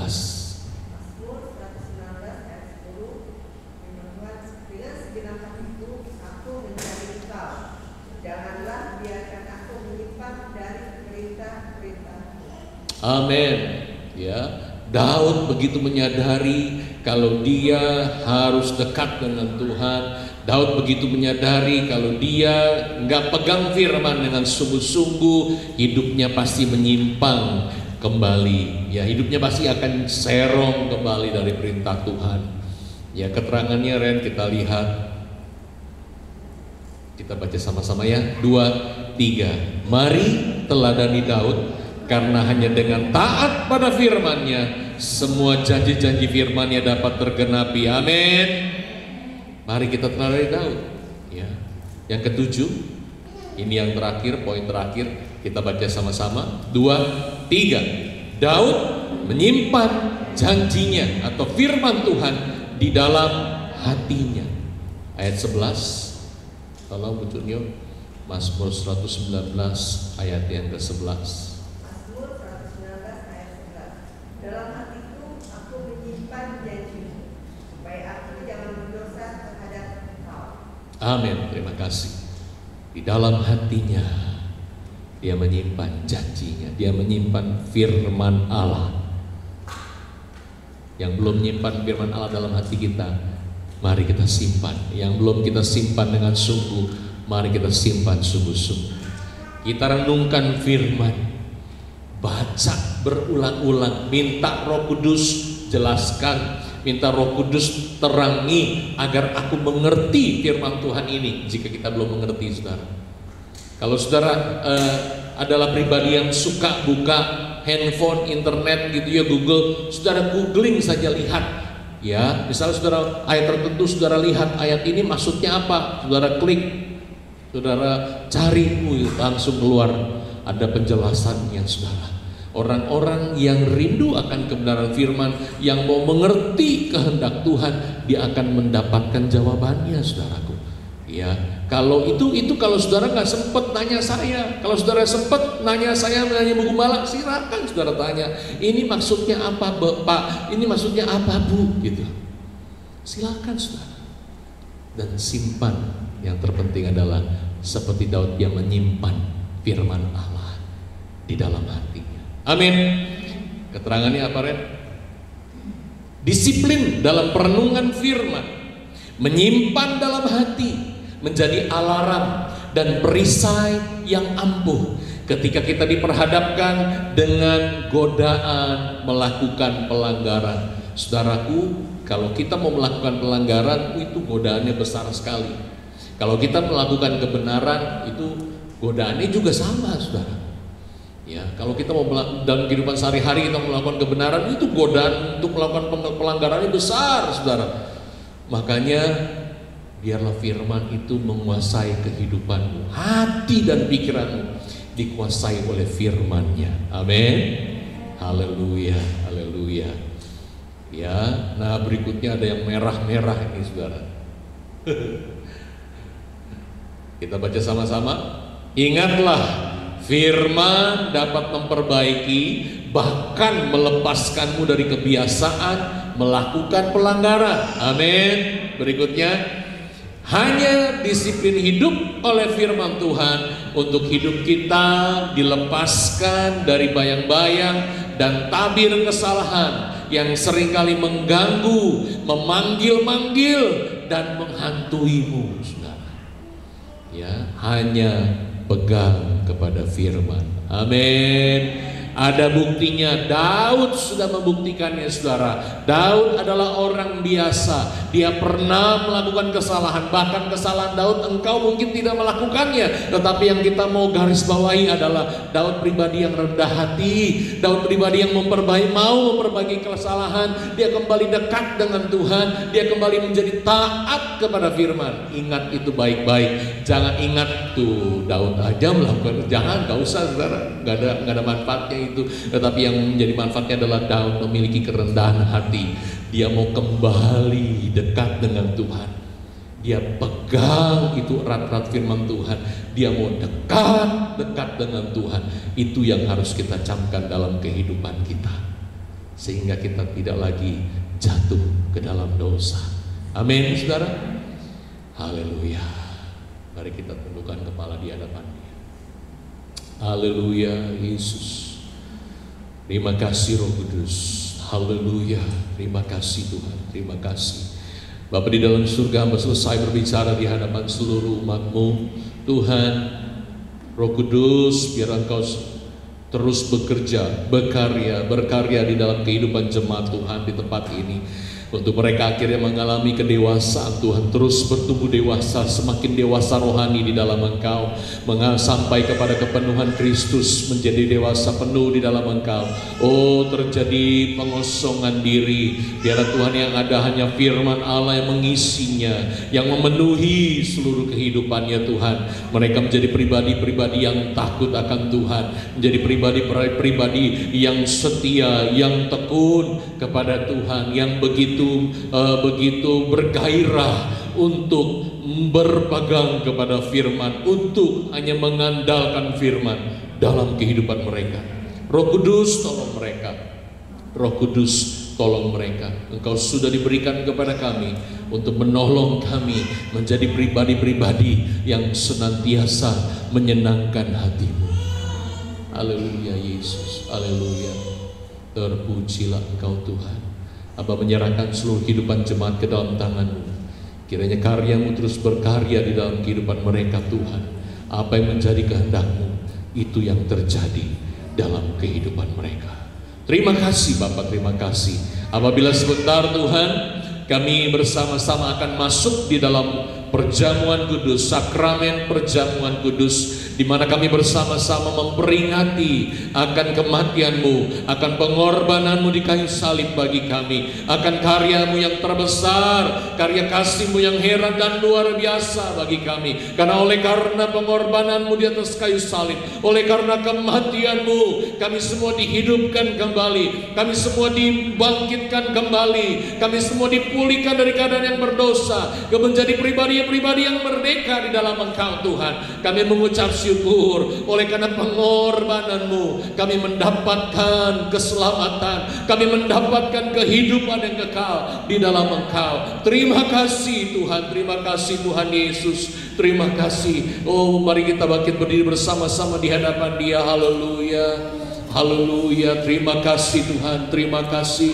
Amin. Ya, Daud begitu menyadari kalau dia harus dekat dengan Tuhan. Daud begitu menyadari kalau dia nggak pegang firman dengan sungguh-sungguh, hidupnya pasti menyimpang kembali. Ya, hidupnya pasti akan serong kembali dari perintah Tuhan. Ya, keterangannya Ren kita lihat. Kita baca sama-sama ya. 2, 3. Mari teladani Daud. Karena hanya dengan taat pada firman-Nya semua janji-janji firman-Nya dapat tergenapi. Amin. Mari kita teladani Daud. Ya. Yang ketujuh, ini yang terakhir, poin terakhir, kita baca sama-sama. 2, 3. Daud menyimpan janjinya atau firman Tuhan di dalam hatinya. Ayat 11. Tolong Bu Junio, Mazmur 119 ayat yang ke-11. Dalam hatiku aku menyimpan janjimu, supaya aku jangan berdosa terhadap Engkau. Amin, terima kasih. Di dalam hatinya dia menyimpan janjinya, dia menyimpan firman Allah. Yang belum menyimpan firman Allah dalam hati kita, mari kita simpan. Yang belum kita simpan dengan sungguh, mari kita simpan sungguh-sungguh. Kita renungkan firman, baca berulang-ulang, minta Roh Kudus jelaskan, minta Roh Kudus terangi agar aku mengerti firman Tuhan ini. Jika kita belum mengerti, saudara, kalau saudara adalah pribadi yang suka buka handphone, internet gitu ya, Google, saudara googling saja, lihat ya, misalnya saudara ayat tertentu, saudara lihat ayat ini maksudnya apa, saudara klik, saudara cari, langsung keluar ada penjelasannya, saudara. Orang-orang yang rindu akan kebenaran firman, yang mau mengerti kehendak Tuhan, dia akan mendapatkan jawabannya, saudaraku. Ya, kalau itu kalau saudara nggak sempet nanya saya, kalau saudara sempet nanya saya, nanya Bu Gembala, silakan saudara tanya. Ini maksudnya apa, Pak? Ini maksudnya apa, Bu? Gitu. Silakan saudara. Dan simpan. Yang terpenting adalah seperti Daud, dia menyimpan firman Allah di dalam hatinya. Amin. Keterangannya apa, Ren? Disiplin dalam perenungan firman, menyimpan dalam hati, menjadi alarm dan perisai yang ampuh ketika kita diperhadapkan dengan godaan melakukan pelanggaran. Saudaraku, kalau kita mau melakukan pelanggaran, itu godaannya besar sekali. Kalau kita melakukan kebenaran, itu godaannya juga sama, saudara. Ya, kalau kita mau dalam kehidupan sehari-hari kita melakukan kebenaran, itu godaan untuk melakukan pelanggarannya besar, saudara. Makanya biarlah firman itu menguasai kehidupanmu, hati dan pikiranmu dikuasai oleh firman-Nya. Amin. Haleluya, haleluya. Ya, nah berikutnya ada yang merah-merah ini, saudara. Kita baca sama-sama. Ingatlah, firman dapat memperbaiki, bahkan melepaskanmu dari kebiasaan melakukan pelanggaran. Amin. Berikutnya, hanya disiplin hidup oleh firman Tuhan untuk hidup kita dilepaskan dari bayang-bayang dan tabir kesalahan yang seringkali mengganggu, memanggil-manggil dan menghantuimu, saudara. Ya, hanya pegang kepada firman. Amin. Ada buktinya, Daud sudah membuktikannya, saudara. Daud adalah orang biasa. Dia pernah melakukan kesalahan, bahkan kesalahan Daud engkau mungkin tidak melakukannya. Tetapi yang kita mau garis bawahi adalah Daud pribadi yang rendah hati. Daud pribadi yang mau memperbaiki kesalahan. Dia kembali dekat dengan Tuhan. Dia kembali menjadi taat kepada firman. Ingat itu baik-baik. Jangan ingat tuh Daud aja melakukan, jangan, gak usah, saudara. Gak ada manfaatnya itu. Tetapi yang menjadi manfaatnya adalah Daud memiliki kerendahan hati. Dia mau kembali dekat dengan Tuhan. Dia pegang itu erat-erat firman Tuhan. Dia mau dekat dengan Tuhan. Itu yang harus kita camkan dalam kehidupan kita, sehingga kita tidak lagi jatuh ke dalam dosa. Amin, saudara. Haleluya. Mari kita tundukkan kepala di hadapan-Dia. Haleluya, Yesus. Terima kasih Roh Kudus. Haleluya. Terima kasih Tuhan. Terima kasih. Bapa di dalam surga, hamba selesai berbicara di hadapan seluruh umat-Mu. Tuhan, Roh Kudus, biar Engkau terus bekerja, berkarya di dalam kehidupan jemaat Tuhan di tempat ini. Untuk mereka akhirnya mengalami kedewasaan Tuhan, terus bertumbuh dewasa, semakin dewasa rohani di dalam Engkau, sampai kepada kepenuhan Kristus, menjadi dewasa penuh di dalam Engkau. Oh, terjadi pengosongan diri. Biarlah Tuhan yang ada hanya firman Allah yang mengisinya, yang memenuhi seluruh kehidupannya Tuhan. Mereka menjadi pribadi-pribadi yang takut akan Tuhan, menjadi pribadi-pribadi yang setia, yang tekun kepada Tuhan, yang begitu bergairah untuk berpegang kepada firman, untuk hanya mengandalkan firman dalam kehidupan mereka. Roh Kudus tolong mereka. Roh Kudus tolong mereka. Engkau sudah diberikan kepada kami untuk menolong kami menjadi pribadi-pribadi yang senantiasa menyenangkan hati-Mu. Haleluya Yesus. Haleluya. Terpujilah Engkau Tuhan. Hamba menyerahkan seluruh kehidupan jemaat ke dalam tangan-Mu. Kiranya karya-Mu terus berkarya di dalam kehidupan mereka Tuhan. Apa yang menjadi kehendak-Mu, itu yang terjadi dalam kehidupan mereka. Terima kasih Bapak, terima kasih. Apabila sebentar Tuhan, kami bersama-sama akan masuk di dalam perjamuan kudus, sakramen perjamuan kudus, di mana kami bersama-sama memperingati akan kematian-Mu, akan pengorbanan-Mu di kayu salib bagi kami, akan karya-Mu yang terbesar, karya kasih-Mu yang heran dan luar biasa bagi kami. Karena oleh karena pengorbanan-Mu di atas kayu salib, oleh karena kematian-Mu, kami semua dihidupkan kembali, kami semua dibangkitkan kembali, kami semua dipulihkan dari keadaan yang berdosa, menjadi pribadi-pribadi yang merdeka di dalam Engkau Tuhan. Kami mengucap syukur, oleh karena pengorbanan-Mu kami mendapatkan keselamatan, kami mendapatkan kehidupan yang kekal di dalam Engkau. Terima kasih Tuhan, terima kasih Tuhan Yesus. Terima kasih. Oh, mari kita bangkit berdiri bersama-sama di hadapan Dia. Haleluya. Haleluya. Terima kasih Tuhan. Terima kasih.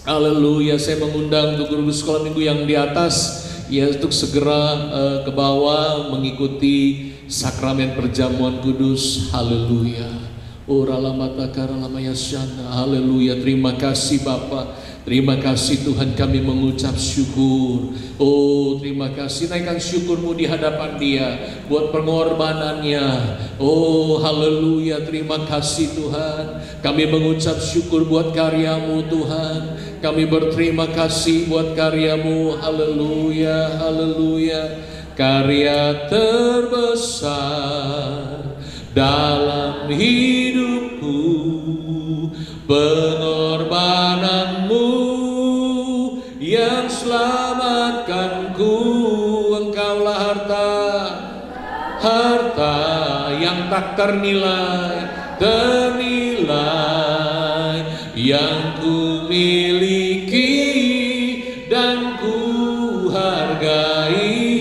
Haleluya. Saya mengundang untuk guru sekolah minggu yang di atas, ya, untuk segera ke bawah mengikuti sakramen perjamuan kudus. Haleluya. Haleluya. Terima kasih Bapa. Terima kasih Tuhan, kami mengucap syukur. Oh, terima kasih. Naikkan syukurmu di hadapan Dia buat pengorbanannya. Oh, haleluya. Terima kasih Tuhan. Kami mengucap syukur buat karya-Mu Tuhan. Kami berterima kasih buat karya-Mu. Haleluya. Haleluya. Karya terbesar dalam hidupku, pengorbananmu yang selamatkanku. Engkaulah harta yang tak ternilai yang ku miliki dan ku hargai.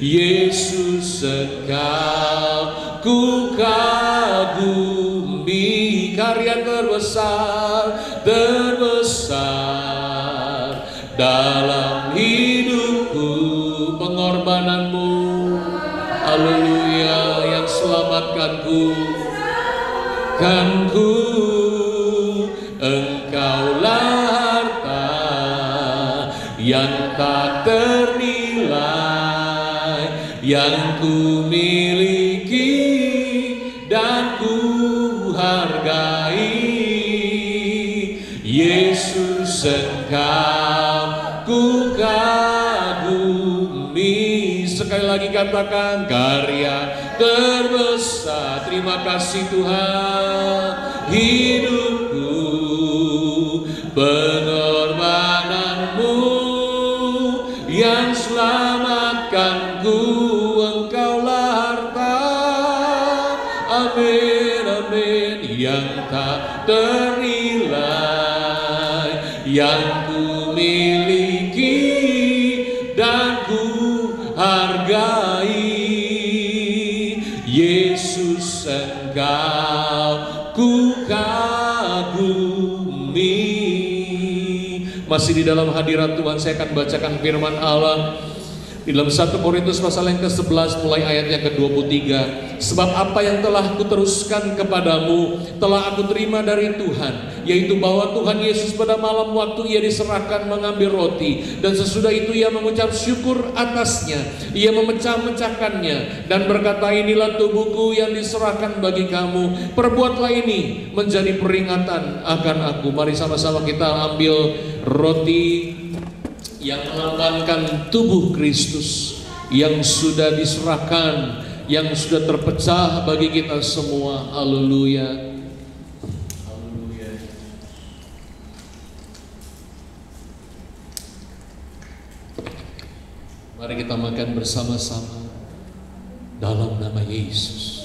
Yesus, Engkau ku kagumi. Karya terbesar dalam hidupku, pengorbananmu. Haleluya. Yang selamatkanku. Engkaulah harta yang tak ternilai yang ku miliki dan ku hargai. Yesus, Engkau ku kagumi. Sekali lagi katakan, karya terbesar. Terima kasih Tuhan. Hidupku, pengorbananmu yang selamatkanku. Engkaulah harta, amin, amin, yang tak ternilai yang ku miliki dan ku hargai. Yesus, Engkau ku kagumi. Masih di dalam hadirat Tuhan, saya akan bacakan firman Allah di dalam 1 Korintus pasal yang ke-11 mulai ayat yang ke-23. Sebab apa yang telah kuteruskan kepadamu telah aku terima dari Tuhan, yaitu bahwa Tuhan Yesus pada malam waktu Ia diserahkan mengambil roti, dan sesudah itu Ia mengucap syukur atasnya. Ia memecah-mecahkannya dan berkata, inilah tubuhku yang diserahkan bagi kamu. Perbuatlah ini menjadi peringatan akan aku. Mari sama-sama kita ambil roti yang melambangkan tubuh Kristus yang sudah diserahkan, yang sudah terpecah bagi kita semua. Haleluya. Haleluya. Mari kita makan bersama-sama dalam nama Yesus.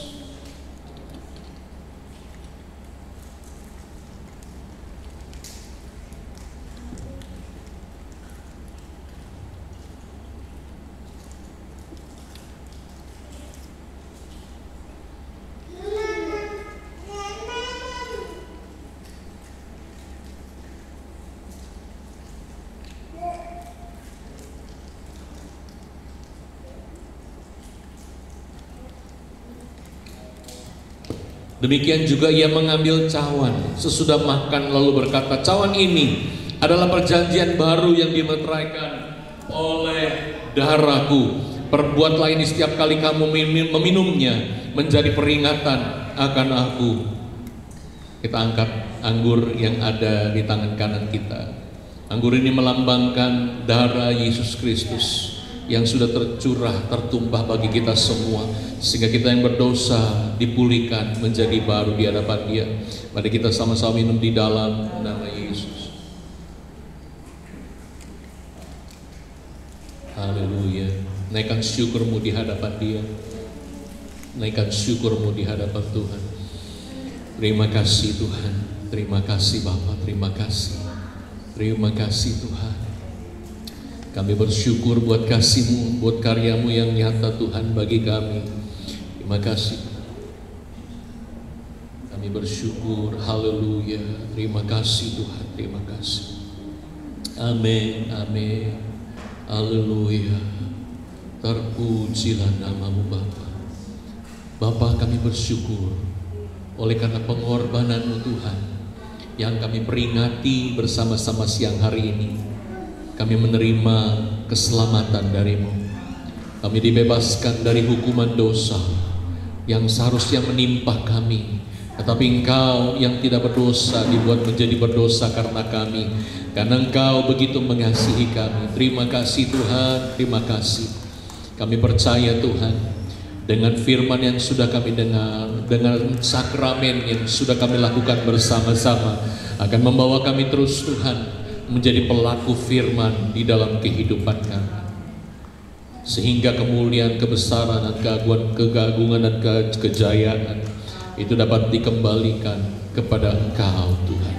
Demikian juga Ia mengambil cawan sesudah makan lalu berkata, cawan ini adalah perjanjian baru yang dimeteraikan oleh darahku. Perbuatlah ini setiap kali kamu meminumnya menjadi peringatan akan aku. Kita angkat anggur yang ada di tangan kanan kita. Anggur ini melambangkan darah Yesus Kristus yang sudah tercurah, tertumpah bagi kita semua, sehingga kita yang berdosa dipulihkan menjadi baru di hadapan Dia. Mari kita sama-sama minum di dalam nama Yesus. Haleluya. Naikkan syukurmu di hadapan Dia. Naikkan syukurmu di hadapan Tuhan. Terima kasih Tuhan. Terima kasih Bapa. Terima kasih. Terima kasih Tuhan. Kami bersyukur buat kasih-Mu, buat karya-Mu yang nyata Tuhan bagi kami. Terima kasih. Kami bersyukur, haleluya. Terima kasih Tuhan, terima kasih. Amin, amin. Haleluya. Terpujilah nama-Mu Bapa. Bapa, kami bersyukur oleh karena pengorbanan-Mu Tuhan yang kami peringati bersama-sama siang hari ini. Kami menerima keselamatan dari-Mu. Kami dibebaskan dari hukuman dosa yang seharusnya menimpa kami, tetapi Engkau yang tidak berdosa dibuat menjadi berdosa karena kami, karena Engkau begitu mengasihi kami. Terima kasih Tuhan, terima kasih. Kami percaya Tuhan, dengan firman yang sudah kami dengar, dengan sakramen yang sudah kami lakukan bersama-sama, akan membawa kami terus Tuhan menjadi pelaku firman di dalam kehidupan kami, sehingga kemuliaan, kebesaran, dan keagungan dan kejayaan itu dapat dikembalikan kepada Engkau Tuhan.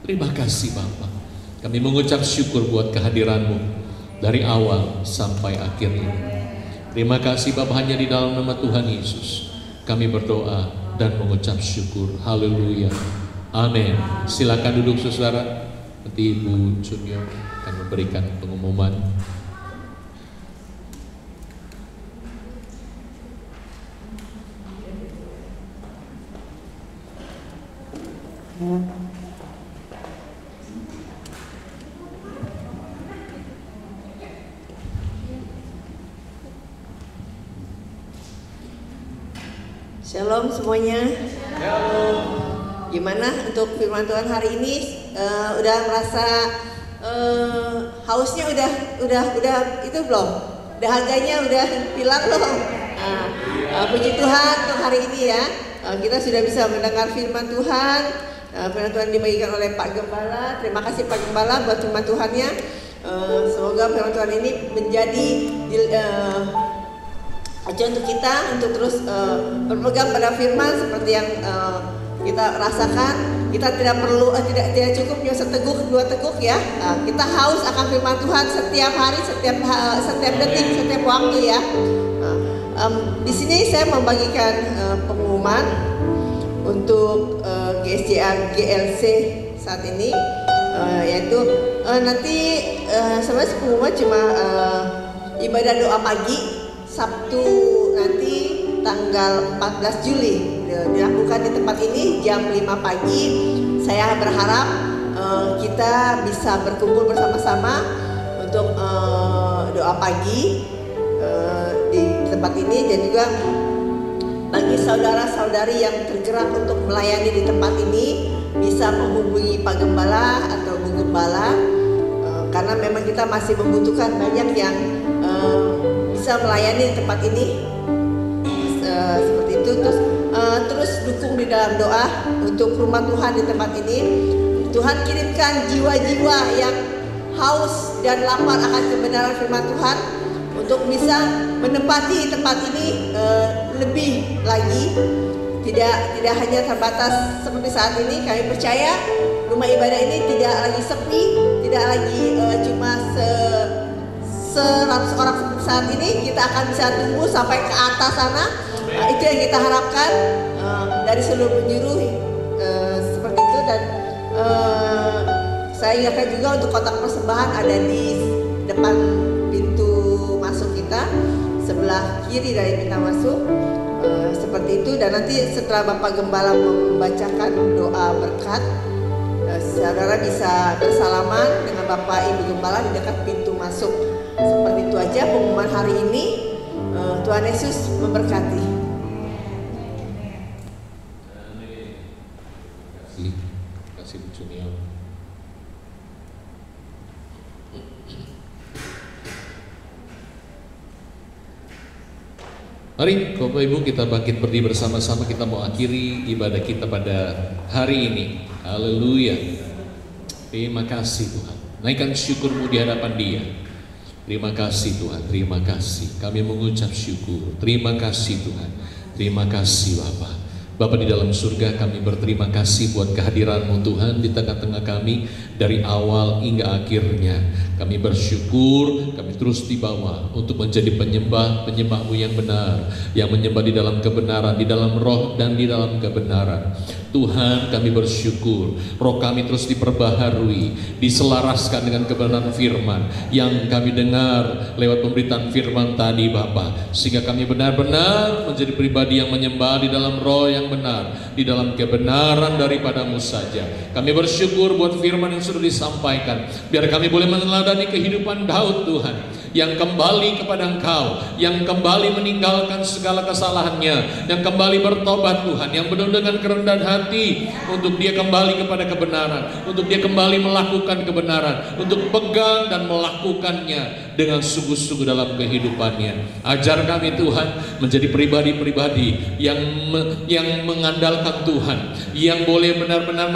Terima kasih Bapa. Kami mengucap syukur buat kehadiran-Mu dari awal sampai akhir ini. Terima kasih Bapa, hanya di dalam nama Tuhan Yesus kami berdoa dan mengucap syukur. Haleluya. Amin. Silakan duduk saudara. Nanti Ibu Chunyo akan memberikan pengumuman. Shalom semuanya. Gimana untuk firman Tuhan hari ini? Udah merasa hausnya udah itu belum? Dahaganya udah hilang belum? Puji Tuhan untuk hari ini ya. Kita sudah bisa mendengar firman Tuhan. Firman Tuhan dibagikan oleh Pak Gembala. Terima kasih Pak Gembala buat firman Tuhannya. Semoga firman Tuhan ini menjadi aja untuk kita untuk terus berpegang pada firman seperti yang kita rasakan. Kita tidak perlu tidak cukup hanya seteguk dua teguk ya. Kita haus akan firman Tuhan setiap hari, setiap detik, setiap waktu ya. Di sini saya membagikan pengumuman untuk GSJA GLC saat ini, yaitu nanti sebenarnya pengumuman cuma ibadah doa pagi Sabtu nanti tanggal 14 Juli dilakukan di tempat ini jam 5 pagi. Saya berharap kita bisa berkumpul bersama-sama untuk doa pagi di tempat ini, dan juga bagi saudara-saudari yang tergerak untuk melayani di tempat ini bisa menghubungi Pak Gembala atau Bu Gembala, karena memang kita masih membutuhkan banyak yang bisa melayani di tempat ini seperti itu. Terus dukung di dalam doa untuk rumah Tuhan di tempat ini. Tuhan kirimkan jiwa-jiwa yang haus dan lapar akan kebenaran firman Tuhan untuk bisa menempati tempat ini lebih lagi. Tidak hanya terbatas seperti saat ini. Kami percaya rumah ibadah ini tidak lagi sepi, tidak lagi cuma 100 orang seperti saat ini. Kita akan bisa tumbuh sampai ke atas sana. Itu yang kita harapkan dari seluruh penjuru seperti itu. Dan saya ingatkan juga untuk kotak persembahan ada di depan pintu masuk kita, sebelah kiri dari pintu masuk, seperti itu. Dan nanti setelah Bapak Gembala membacakan doa berkat, saudara bisa bersalaman dengan Bapak Ibu Gembala di dekat pintu masuk. Seperti itu aja pengumuman hari ini. Tuhan Yesus memberkati. Terima kasih Bu Chunyo. Mari Bapak Ibu kita bangkit berdiri bersama-sama. Kita mau akhiri ibadah kita pada hari ini. Haleluya. Terima kasih Tuhan. Naikkan syukur-Mu di hadapan Dia. Terima kasih Tuhan, terima kasih. Kami mengucap syukur. Terima kasih Tuhan. Terima kasih Bapa. Bapa di dalam surga, kami berterima kasih buat kehadiran-Mu Tuhan di tengah-tengah kami dari awal hingga akhirnya. Kami bersyukur, kami terus dibawa untuk menjadi penyembah-penyembah-Mu yang benar, yang menyembah di dalam kebenaran, di dalam roh dan di dalam kebenaran. Tuhan, kami bersyukur roh kami terus diperbaharui, diselaraskan dengan kebenaran firman yang kami dengar lewat pemberitaan firman tadi Bapa, sehingga kami benar-benar menjadi pribadi yang menyembah di dalam roh yang benar, di dalam kebenaran daripada-Mu saja. Kami bersyukur buat firman yang sudah disampaikan, biar kami boleh meneladani kehidupan Daud Tuhan, yang kembali kepada Engkau, yang kembali meninggalkan segala kesalahannya, yang kembali bertobat Tuhan, yang penuh dengan kerendahan hati untuk dia kembali kepada kebenaran, untuk dia kembali melakukan kebenaran, untuk pegang dan melakukannya dengan sungguh-sungguh dalam kehidupannya. Ajar kami Tuhan menjadi pribadi-pribadi yang mengandalkan Tuhan, yang boleh benar-benar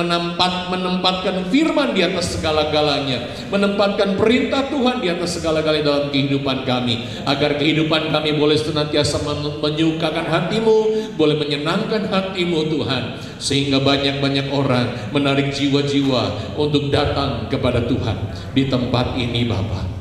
menempatkan firman di atas segala-galanya, menempatkan perintah Tuhan di atas segala-galanya dalam kehidupan kami, agar kehidupan kami boleh senantiasa menyukakan hati-Mu, boleh menyenangkan hati-Mu Tuhan, sehingga banyak-banyak orang menarik jiwa-jiwa untuk datang kepada Tuhan di tempat ini Bapa.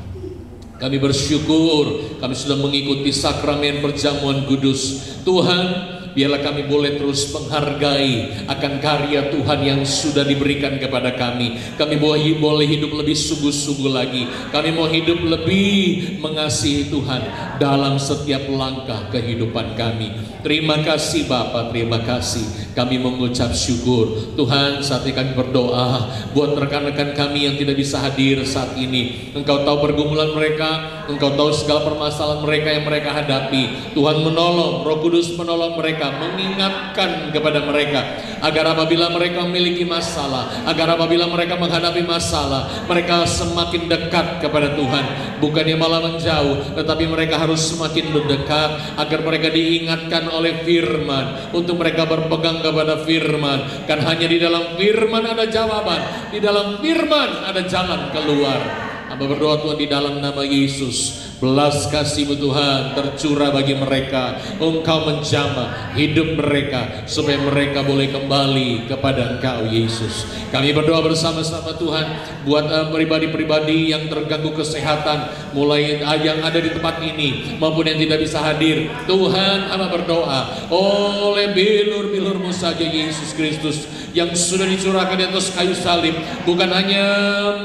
Kami bersyukur kami sudah mengikuti sakramen perjamuan kudus. Tuhan, biarlah kami boleh terus menghargai akan karya Tuhan yang sudah diberikan kepada kami. Kami boleh hidup lebih sungguh-sungguh lagi. Kami mau hidup lebih mengasihi Tuhan dalam setiap langkah kehidupan kami. Terima kasih Bapa, terima kasih. Kami mengucap syukur. Tuhan, saat ini kami berdoa buat rekan-rekan kami yang tidak bisa hadir saat ini. Engkau tahu pergumulan mereka, Engkau tahu segala permasalahan mereka yang mereka hadapi. Tuhan menolong, Roh Kudus menolong mereka, mengingatkan kepada mereka, agar apabila mereka memiliki masalah, agar apabila mereka menghadapi masalah, mereka semakin dekat kepada Tuhan, bukannya malah menjauh, tetapi mereka harus semakin mendekat, agar mereka diingatkan oleh firman, untuk mereka berpegang kepada firman. Kan hanya di dalam firman ada jawaban, di dalam firman ada jalan keluar. Hamba berdoa Tuhan di dalam nama Yesus, belas kasih-Mu Tuhan tercurah bagi mereka. Engkau menjamah hidup mereka supaya mereka boleh kembali kepada Engkau Yesus. Kami berdoa bersama-sama Tuhan buat pribadi-pribadi yang terganggu kesehatan, mulai yang ada di tempat ini maupun yang tidak bisa hadir. Tuhan, hamba berdoa oleh bilur-bilur-Mu saja Yesus Kristus yang sudah dicurahkan di atas kayu salib, bukan hanya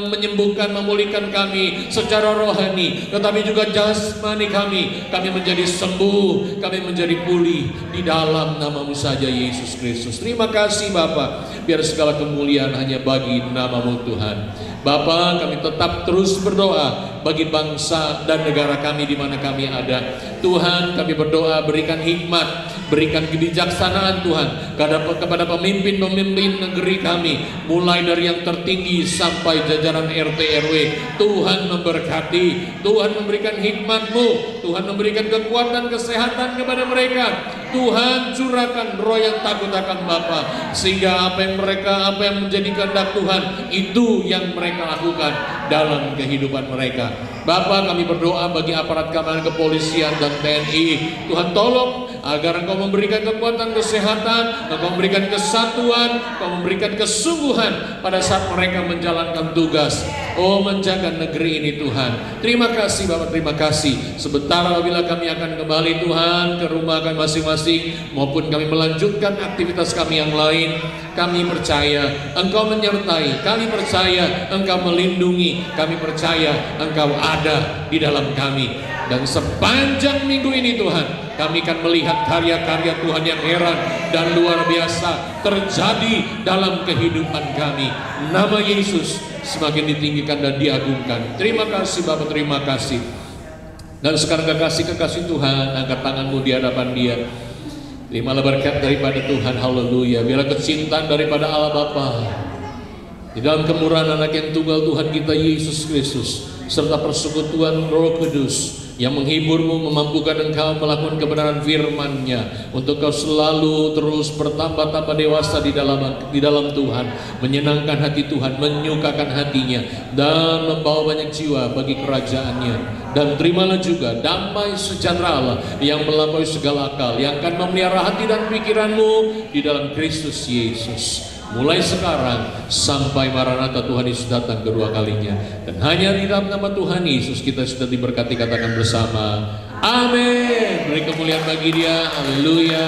menyembuhkan, memulihkan kami secara rohani, tetapi juga jasmani kami menjadi sembuh, kami menjadi pulih di dalam nama-Mu saja Yesus Kristus. Terima kasih Bapa, biar segala kemuliaan hanya bagi nama-Mu Tuhan. Bapa, kami tetap terus berdoa bagi bangsa dan negara kami di mana kami ada. Tuhan, kami berdoa berikan hikmat, berikan kebijaksanaan Tuhan kepada pemimpin-pemimpin negeri kami, mulai dari yang tertinggi sampai jajaran RT RW. Tuhan memberkati, Tuhan memberikan hikmat-Mu, Tuhan memberikan kekuatan kesehatan kepada mereka. Tuhan curahkan roh yang takut akan Bapa, sehingga apa yang menjadi kehendak Tuhan itu yang mereka lakukan dalam kehidupan mereka. Bapa, kami berdoa bagi aparat keamanan kepolisian dan TNI. Tuhan tolong agar Engkau memberikan kekuatan kesehatan, Engkau memberikan kesatuan, Engkau memberikan kesungguhan pada saat mereka menjalankan tugas. Oh, menjaga negeri ini Tuhan. Terima kasih Bapak, terima kasih. Sebentar apabila kami akan kembali Tuhan ke rumah kami masing-masing, maupun kami melanjutkan aktivitas kami yang lain, kami percaya Engkau menyertai, kami percaya Engkau melindungi, kami percaya Engkau ada di dalam kami. Dan sepanjang minggu ini Tuhan, kami akan melihat karya-karya Tuhan yang heran dan luar biasa terjadi dalam kehidupan kami. Nama Yesus semakin ditinggikan dan diagungkan. Terima kasih Bapak, terima kasih. Dan sekarang kekasih Tuhan, angkat tanganmu di hadapan Dia. Terimalah berkat daripada Tuhan, haleluya. Biarlah kecintaan daripada Allah Bapa, di dalam kemurahan anak yang tunggal Tuhan kita Yesus Kristus, serta persekutuan Roh Kudus yang menghiburmu, memampukan engkau melakukan kebenaran firman-Nya, untuk kau selalu terus bertambah-tambah dewasa di dalam Tuhan, menyenangkan hati Tuhan, menyukakan hatinya, dan membawa banyak jiwa bagi kerajaan-Nya. Dan terimalah juga damai sejahtera Allah yang melampaui segala akal, yang akan memelihara hati dan pikiranmu di dalam Kristus Yesus, mulai sekarang sampai Maranatha Tuhan Yesus datang kedua kalinya. Dan hanya di dalam nama Tuhan Yesus kita sudah diberkati, katakan bersama amin. Beri kemuliaan bagi Dia, haleluya.